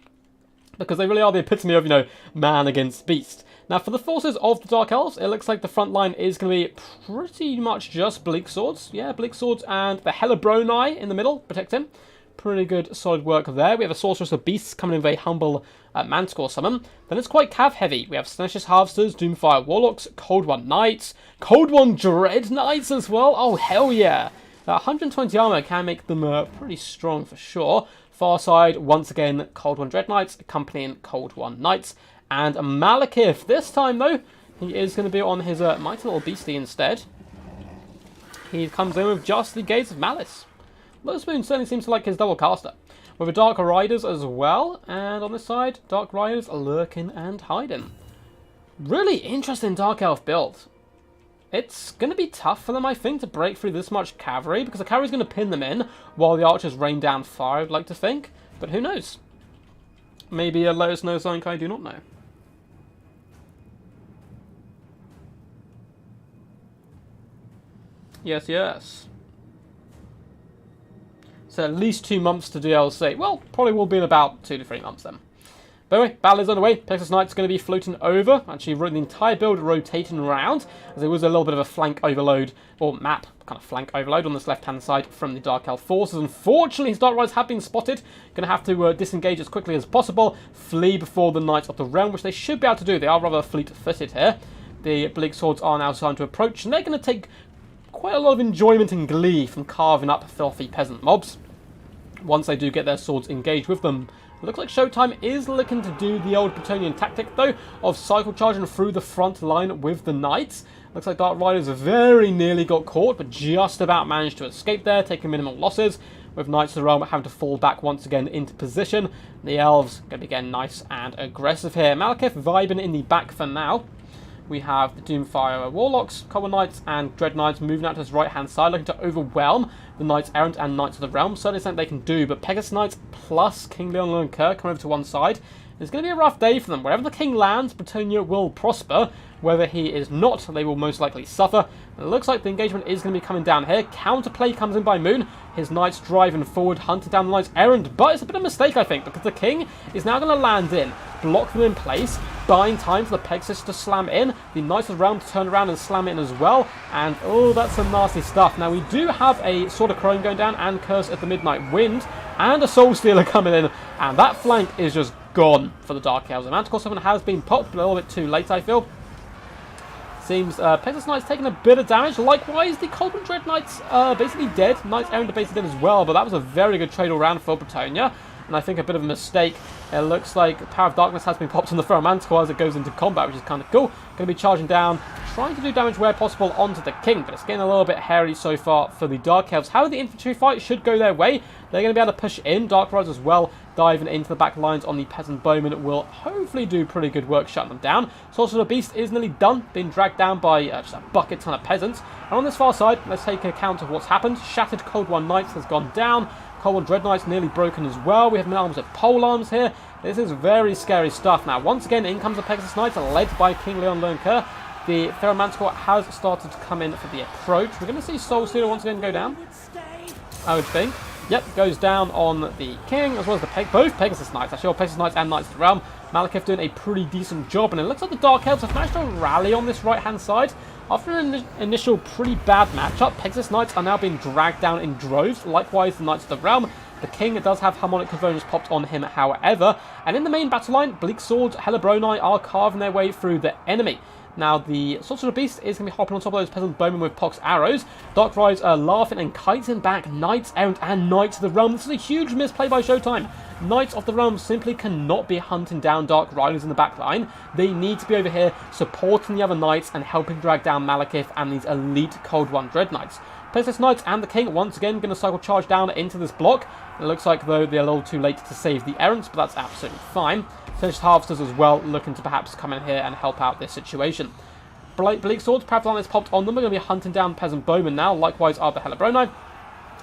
because they really are the epitome of, you know, man against beast. Now, for the forces of the Dark Elves, it looks like the front line is going to be pretty much just Bleak Swords. Yeah, Bleak Swords and the Hellebroni in the middle, protect him. Pretty good, solid work there. We have a Sorceress of Beasts coming in with a humble Manticore summon. Then it's quite cav-heavy. We have Tenacious Harvesters, Doomfire Warlocks, Cold One Knights, Cold One Dread Knights as well. Oh, hell yeah. 120 armor can make them pretty strong for sure. Far side, once again, Cold One Dread Knights, accompanying Cold One Knights. And Malekith. This time, though, he is going to be on his mighty little beastie instead. He comes in with just the Gates of Malice. Lotus Moon certainly seems to like his double caster. With the Dark Riders as well, and on this side, Dark Riders are lurking and hiding. Really interesting Dark Elf build. It's going to be tough for them, I think, to break through this much cavalry, because the cavalry's going to pin them in, while the archers rain down fire, I'd like to think. But who knows? Maybe let us know something I do not know. Yes, yes. So at least 2 months to DLC. Well, probably will be in about 2 to 3 months then. But anyway, battle is underway. Pegasus Knight's going to be floating over. Actually, the entire build rotating around, as there was a little bit of a flank overload, or map kind of flank overload on this left-hand side from the Dark Elf forces. Unfortunately, his Dark Riders have been spotted. Going to have to disengage as quickly as possible, flee before the Knights of the Realm, which they should be able to do. They are rather fleet-footed here. The Bleak Swords are now starting to approach, and they're going to take quite a lot of enjoyment and glee from carving up filthy peasant mobs once they do get their swords engaged with them. It looks like Showtime is looking to do the old Bretonnian tactic, though, of cycle charging through the front line with the Knights. Looks like Dark Riders very nearly got caught, but just about managed to escape there, taking minimal losses, with Knights of the Realm having to fall back once again into position. The Elves going to be getting nice and aggressive here. Malekith vibing in the back for now. We have the Doomfire Warlocks, Common Knights, and Dread Knights moving out to his right-hand side, looking to overwhelm the Knights Errant and Knights of the Realm. Certainly something they can do, but Pegasus Knights plus King Leon Kerr come over to one side. It's going to be a rough day for them. Wherever the king lands, Bretonnia will prosper. Whether he is not, they will most likely suffer. And it looks like the engagement is going to be coming down here. Counterplay comes in by Moon. His knights driving forward, hunting down the Knights Errant. But it's a bit of a mistake, I think, because the king is now going to land in, block them in place, buying time for the Pegasus to slam in. The Knights of the Realm to turn around and slam in as well. And, oh, that's some nasty stuff. Now, we do have a Sword of Crone going down and Curse of the Midnight Wind. And a Soul Stealer coming in. And that flank is just gone for the Dark Elves. The Manticore Summon has been popped, but a little bit too late, I feel. Seems Pegasus Knight's taking a bit of damage. Likewise, the Cold One Dread Knights are basically dead. Knights Errant are basically dead as well, but that was a very good trade all round for Bretonnia. And I think a bit of a mistake It looks like Power of Darkness has been popped on the Ferromanticore as it goes into combat, which is kind of cool. Going to be charging down, trying to do damage where possible onto the King, but it's getting a little bit hairy so far for the Dark Elves. However, the infantry fight should go their way. They're going to be able to push in. Dark Riders as well, diving into the back lines on the Peasant Bowmen, will hopefully do pretty good work shutting them down. Sorcerer Beast is nearly done, being dragged down by just a bucket ton of peasants. And on this far side, let's take account of what's happened. Shattered Cold One Knights has gone down. Cold One Dread Knights nearly broken as well. We have arms of pole arms here. This is very scary stuff. Now, once again, in comes the Pegasus Knights, led by King Leon Lernker. The Ferromanticore has started to come in for the approach. We're going to see Soul Stealer once again go down, I would think. Yep, goes down on the King, as well as both Pegasus Knights, actually, or Pegasus Knights and Knights of the Realm. Malekith doing a pretty decent job, and it looks like the Dark Elves have managed to rally on this right-hand side. After an initial pretty bad matchup, Pegasus Knights are now being dragged down in droves, likewise the Knights of the Realm. The King does have Harmonic Convergence popped on him, however, and in the main battle line, Bleak Swords, Hellebronai are carving their way through the enemy. Now, the Sorcerer Beast is going to be hopping on top of those Peasant Bowmen with Pox arrows. Dark Riders are laughing and kiting back Knights Errant and Knights of the Realm. This is a huge misplay by Showtime. Knights of the Realm simply cannot be hunting down Dark Riders in the back line. They need to be over here supporting the other Knights and helping drag down Malekith and these elite Cold One Dread Knights. Pegasus Knights and the King once again going to cycle charge down into this block. It looks like, though, they're a little too late to save the Errants, but that's absolutely fine. Finished Harvesters as well, looking to perhaps come in here and help out this situation. Bleak Swords, Paraphylon is popped on them. We're going to be hunting down Peasant Bowmen now. Likewise are the Hellebronai.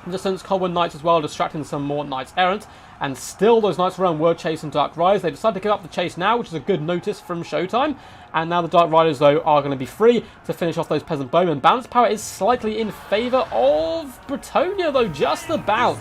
Distance Cold One Knights as well, distracting some more Knights Errant. And still, those Knights of the Realm were chasing Dark Riders. They decided to give up the chase now, which is a good notice from Showtime. And now the Dark Riders, though, are going to be free to finish off those Peasant Bowmen. Balance power is slightly in favour of Bretonnia, though, just about.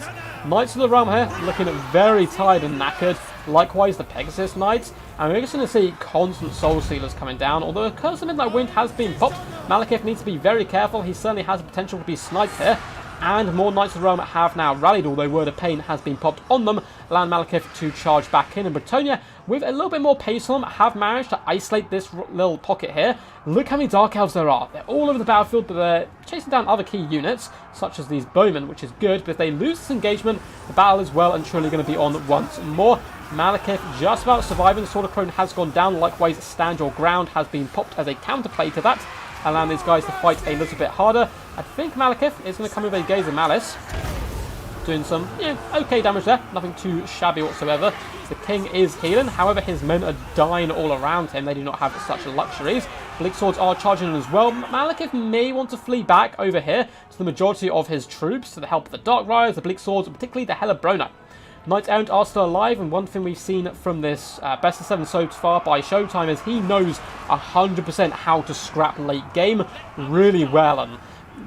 Knights of the Realm here, looking very tired and knackered. Likewise, the Pegasus Knights. And we're just going to see constant Soul Stealers coming down. Although a Curse of Midnight Wind has been popped, Malekith needs to be very careful. He certainly has the potential to be sniped here. And more Knights of the Realm have now rallied, although Word of Pain has been popped on them, allowing Malekith to charge back in. And Bretonnia, with a little bit more pace on them, have managed to isolate this little pocket here. Look how many Dark Elves there are. They're all over the battlefield, but they're chasing down other key units, such as these Bowmen, which is good. But if they lose this engagement, the battle is well and truly going to be on once more. Malekith just about surviving. The Sword of Crone has gone down. Likewise, Stand Your Ground has been popped as a counterplay to that, allowing these guys to fight a little bit harder. I think Malekith is going to come with a Gaze of Malice, doing some okay damage there. Nothing too shabby whatsoever. The King is healing. However, his men are dying all around him. They do not have such luxuries. Bleak Swords are charging in as well. Malekith may want to flee back over here to the majority of his troops to the help of the Dark Riders, the Bleak Swords, and particularly the Hellebronai. Knights Errant are still alive, and one thing we've seen from this best of 7 so far by Showtime is he knows 100% how to scrap late game really well. And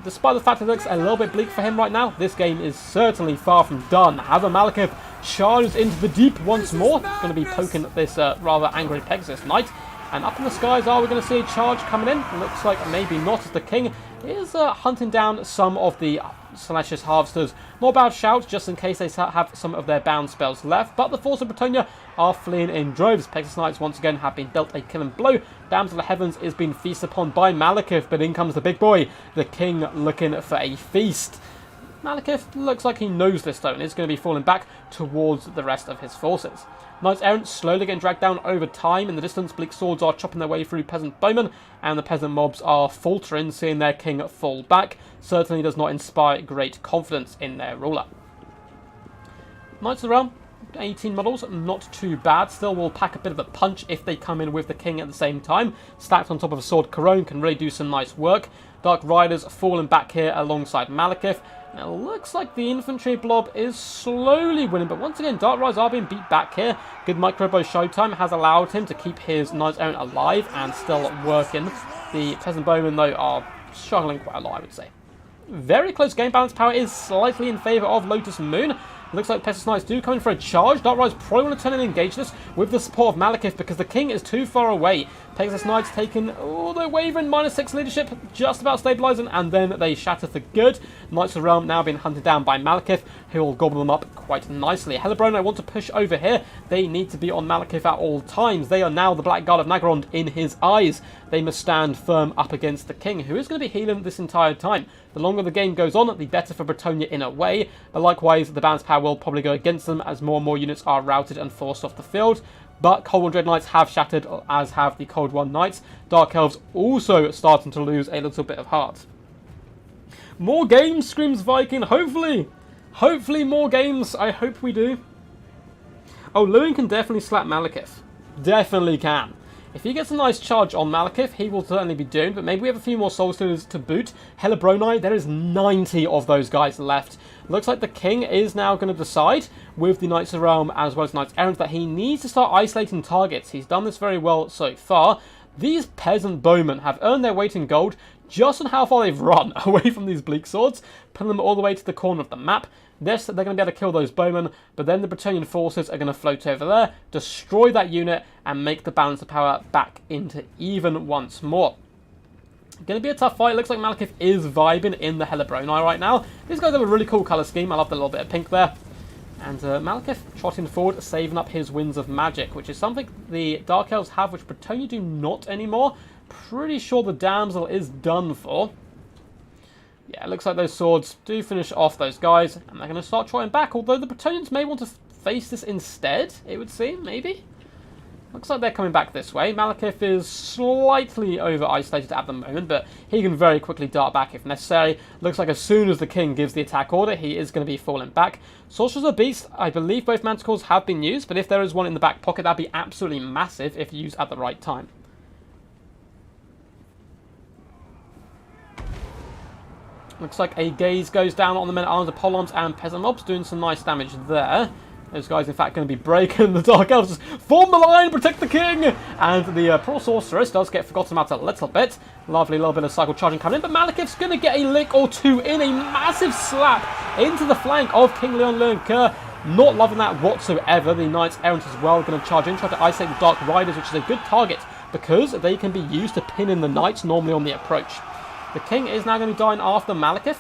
despite the fact it looks a little bit bleak for him right now, this game is certainly far from done. However, Malekith charges into the deep once more. He's going to be poking at this rather angry Pegasus Knight. And up in the skies, are we going to see a charge coming in? Looks like maybe not, as the King is hunting down some of the Salacious Harvesters. More bad shouts, just in case they have some of their bound spells left. But the Force of Bretonnia are fleeing in droves. Pegasus Knights once again have been dealt a killing blow. Damsel of the Heavens is being feasted upon by Malekith, but in comes the big boy, the King, looking for a feast. Malekith looks like he knows this, though, and is going to be falling back towards the rest of his forces. Knights Errant slowly getting dragged down over time. In the distance, Bleak Swords are chopping their way through Peasant Bowmen, and the Peasant mobs are faltering, seeing their King fall back. Certainly does not inspire great confidence in their ruler. Knights of the Realm, 18 models, not too bad. Still will pack a bit of a punch if they come in with the King at the same time. Stacked on top of a Sword Corone can really do some nice work. Dark Riders falling back here alongside Malekith. It looks like the infantry blob is slowly winning, but once again, Dark Riders are being beat back here. Good micro by Showtime has allowed him to keep his Knights Errant alive and still working. The Peasant Bowmen, though, are struggling quite a lot, I would say. Very close game. Balance power is slightly in favour of Lotus Moon. Looks like Pegasus Knights do come in for a charge. Dark Riders probably want to turn and engage this with the support of Malekith because the King is too far away. Pegasus Knights taking, they're wavering, -6 leadership, just about stabilising, and then they shatter for good. Knights of the Realm now being hunted down by Malekith, who will gobble them up quite nicely. Hellebronai want to push over here. They need to be on Malekith at all times. They are now the Black Guard of Nagarond in his eyes. They must stand firm up against the King, who is going to be healing this entire time. The longer the game goes on, the better for Bretonnia in a way, but likewise, the balance power that will probably go against them as more and more units are routed and forced off the field. But Cold War Dread Knights have shattered, as have the Cold War Knights. Dark Elves also starting to lose a little bit of heart. More games, screams Viking. Hopefully. Hopefully more games. I hope we do. Oh, Lewin can definitely slap Malekith. Definitely can. If he gets a nice charge on Malekith, he will certainly be doomed, but maybe we have a few more Soul Stealers to boot. Helibroni, there is 90 of those guys left. Looks like the King is now going to decide, with the Knights of Realm as well as Knights Errant, that he needs to start isolating targets. He's done this very well so far. These peasant bowmen have earned their weight in gold just on how far they've run away from these bleak swords, putting them all the way to the corner of the map. Yes, they're going to be able to kill those bowmen, but then the Bretonnian forces are going to float over there, destroy that unit, and make the balance of power back into even once more. Going to be a tough fight. Looks like Malekith is vibing in the Helibroni right now. These guys have a really cool colour scheme. I love the little bit of pink there. And Malekith trotting forward, saving up his Winds of Magic, which is something the Dark Elves have, which Bretonnia do not anymore. Pretty sure the Damsel is done for. Yeah, it looks like those swords do finish off those guys, and they're going to start trotting back, although the Bretonnians may want to face this instead, it would seem, maybe? Looks like they're coming back this way. Malekith is slightly over-isolated at the moment, but he can very quickly dart back if necessary. Looks like as soon as the King gives the attack order, he is going to be falling back. Sorcerers of Beast, I believe both Manticores have been used, but if there is one in the back pocket, that'd be absolutely massive if used at the right time. Looks like a gaze goes down on the men-at-arms of Polearms and Peasant Mobs, doing some nice damage there. Those guys, in fact, going to be breaking. The Dark Elves just form the line, protect the King! And the Pro Sorceress does get forgotten about a little bit. Lovely little bit of cycle charging coming in, but Malekith's going to get a lick or two in, a massive slap into the flank of King Leon Lernker. Not loving that whatsoever. The Knights Errant as well going to charge in, try to isolate the Dark Riders, which is a good target because they can be used to pin in the Knights normally on the approach. The King is now going to be dying after Malekith.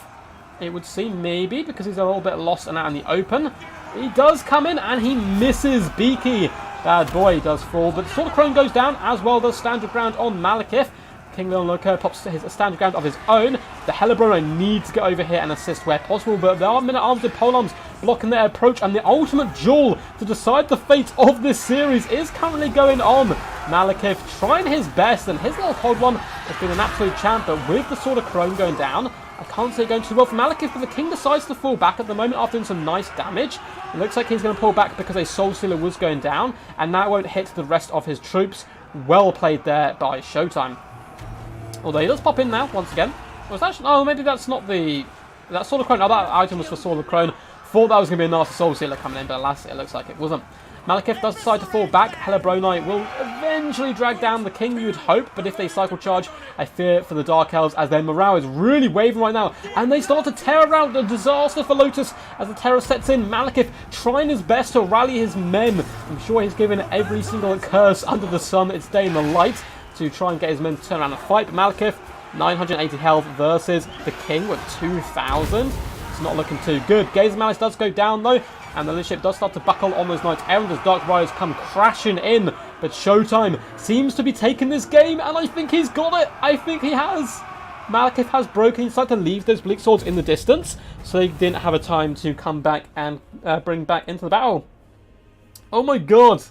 It would seem maybe because he's a little bit lost and out in the open. He does come in and he misses Beaky. Bad boy does fall, but Sword of Crone goes down as well does Standard Ground on Malekith. King Leon Lernker pops his Standard Ground of his own. The Helibroni need to get over here and assist where possible, but there are men-at-arms with Polearms blocking their approach, and the ultimate duel to decide the fate of this series is currently going on. Malekith trying his best, and his little Cold One has been an absolute champ, but with the Sword of Crone going down, I can't say going too well for Malekith, but the King decides to fall back at the moment after doing some nice damage. It looks like he's going to pull back because a Soul Stealer was going down, and that won't hit the rest of his troops. Well played there by Showtime. Although he does pop in now, once again. Was that, oh, maybe that's not the... That Sword of Crone, oh, that item was for Sword of Crone. Thought that was going to be a nasty Soul Stealer coming in, but alas, it looks like it wasn't. Malekith does decide to fall back. Helibroni will eventually drag down the King, you would hope, but if they cycle charge, I fear for the Dark Elves, as their morale is really waving right now, and they start to tear around. A disaster for Lotus as the terror sets in. Malekith trying his best to rally his men. I'm sure he's given every single curse under the sun, its day in the light, to try and get his men to turn around and fight. But Malekith, 980 health versus the King with 2,000. It's not looking too good. Gaze Malice does go down though, and the leadership does start to buckle on those Knights Errant as Dark Riders come crashing in. But Showtime seems to be taking this game, and I think he's got it. I think he has. Malekith has broken. He decided to leave those Bleak Swords in the distance, so they didn't have a time to come back and bring back into the battle. Oh my god.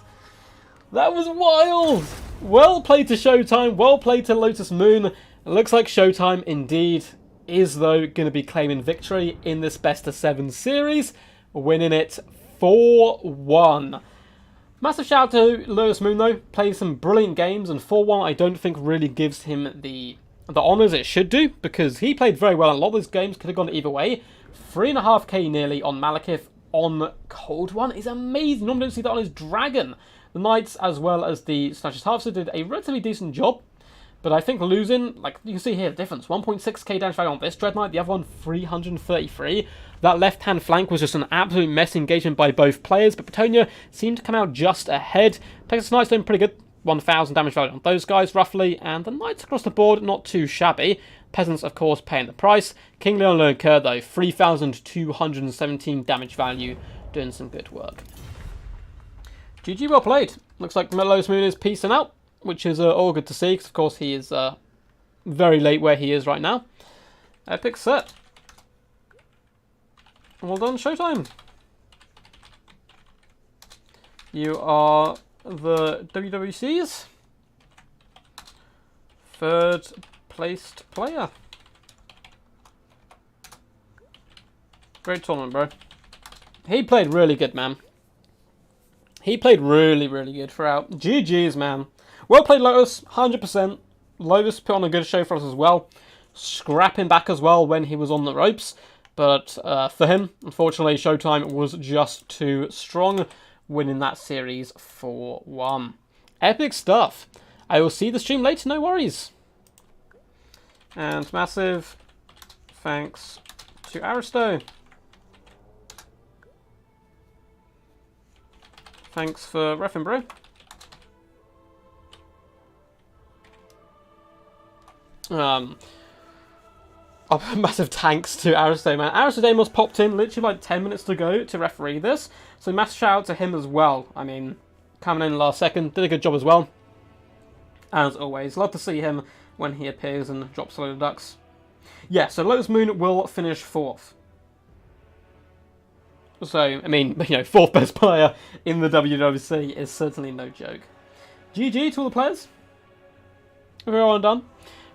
That was wild. Well played to Showtime. Well played to Lotus Moon. It looks like Showtime indeed is, though, going to be claiming victory in this Best of 7 series, winning it 4-1. Massive shout out to Lotus Moon, though. Played some brilliant games, and 4-1 I don't think really gives him the honours it should do, because he played very well. A lot of those games could have gone either way. 3.5k nearly on Malekith on Cold One is amazing. Normally don't see that on his Dragon. The Knights, as well as the Snatcher's Harvester, did a relatively decent job. But I think losing, like you can see here, the difference. 1.6k damage value on this Dread Knight, the other one 333. That left-hand flank was just an absolute mess engagement by both players, but Bretonnia seemed to come out just ahead. Texas Knights doing pretty good. 1,000 damage value on those guys, roughly. And the Knights across the board, not too shabby. Peasants, of course, paying the price. King Leon Lernker, though, 3,217 damage value, doing some good work. GG, well played. Looks like Lotus Moon is peacing out, which is all good to see, because of course he is very late where he is right now. Epic set. Well done, Showtime. You are the WWC's third placed player. Great tournament, bro. He played really good, man. He played really, really good throughout. GG's, man. Well played, Lotus. 100%. Lotus put on a good show for us as well. Scrapping back as well when he was on the ropes. But for him, unfortunately, Showtime was just too strong, winning that series 4-1. Epic stuff. I will see the stream later, no worries. And massive thanks to Aristo. Thanks for reffing, bro. Massive thanks to Aristo, man. Aristo Demos popped in literally like 10 minutes to go to referee this. So massive shout out to him as well. I mean, coming in last second, did a good job as well. As always, love to see him when he appears and drops a load of ducks. Yeah, so Lotus Moon will finish 4th. So, I mean, you know, 4th best player in the WWC is certainly no joke. GG to all the players. We're all done.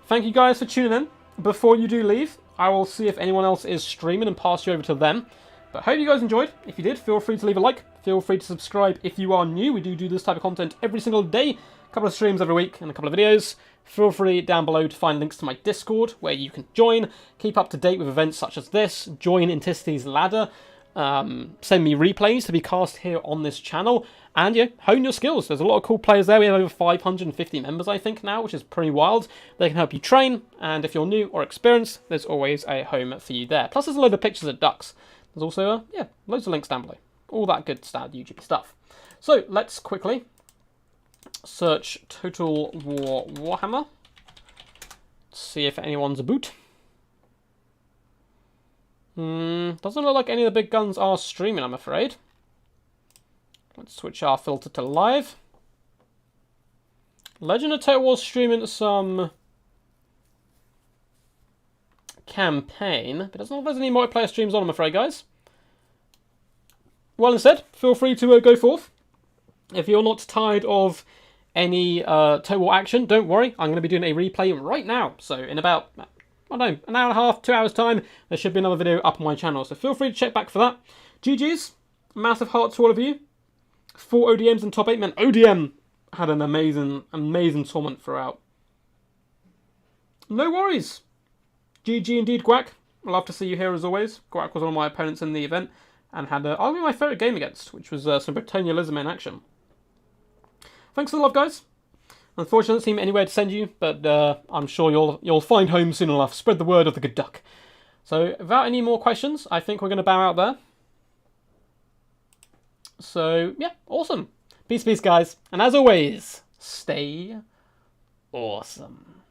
Thank you guys for tuning in. Before you do leave, I will see if anyone else is streaming and pass you over to them. But hope you guys enjoyed. If you did, feel free to leave a like. Feel free to subscribe if you are new. We do this type of content every single day. A couple of streams every week and a couple of videos. Feel free down below to find links to my Discord, where you can join, keep up to date with events such as this, join Inticity's ladder, send me replays to be cast here on this channel, and yeah, hone your skills. There's a lot of cool players there. We have over 550 members, I think, now, which is pretty wild. They can help you train, and if you're new or experienced, there's always a home for you there. Plus, there's a load of pictures of ducks. There's also, yeah, loads of links down below. All that good standard YouTube stuff. So, let's quickly search Total War Warhammer. See if anyone's a boot. Doesn't look like any of the big guns are streaming, I'm afraid. Let's switch our filter to live. Legend of Total War streaming some campaign, but it doesn't look like there's any multiplayer streams on, I'm afraid, guys. Well, instead, feel free to go forth. If you're not tired of any Total War action, don't worry. I'm going to be doing a replay right now. So in about, I don't know, an hour and a half, 2 hours time, there should be another video up on my channel. So feel free to check back for that. GG's. Massive hearts to all of you. 4 ODMs in top 8. Man, ODM had an amazing, amazing tournament throughout. No worries. GG indeed, Guac. Love to see you here as always. Guac was one of my opponents in the event and had arguably my favourite game against, which was some Bretonnialism in action. Thanks for the love, guys. Unfortunately, it doesn't seem anywhere to send you, but I'm sure you'll find home soon enough. Spread the word of the good duck. So, without any more questions, I think we're going to bow out there. So, yeah, awesome. Peace, peace, guys. And as always, stay awesome.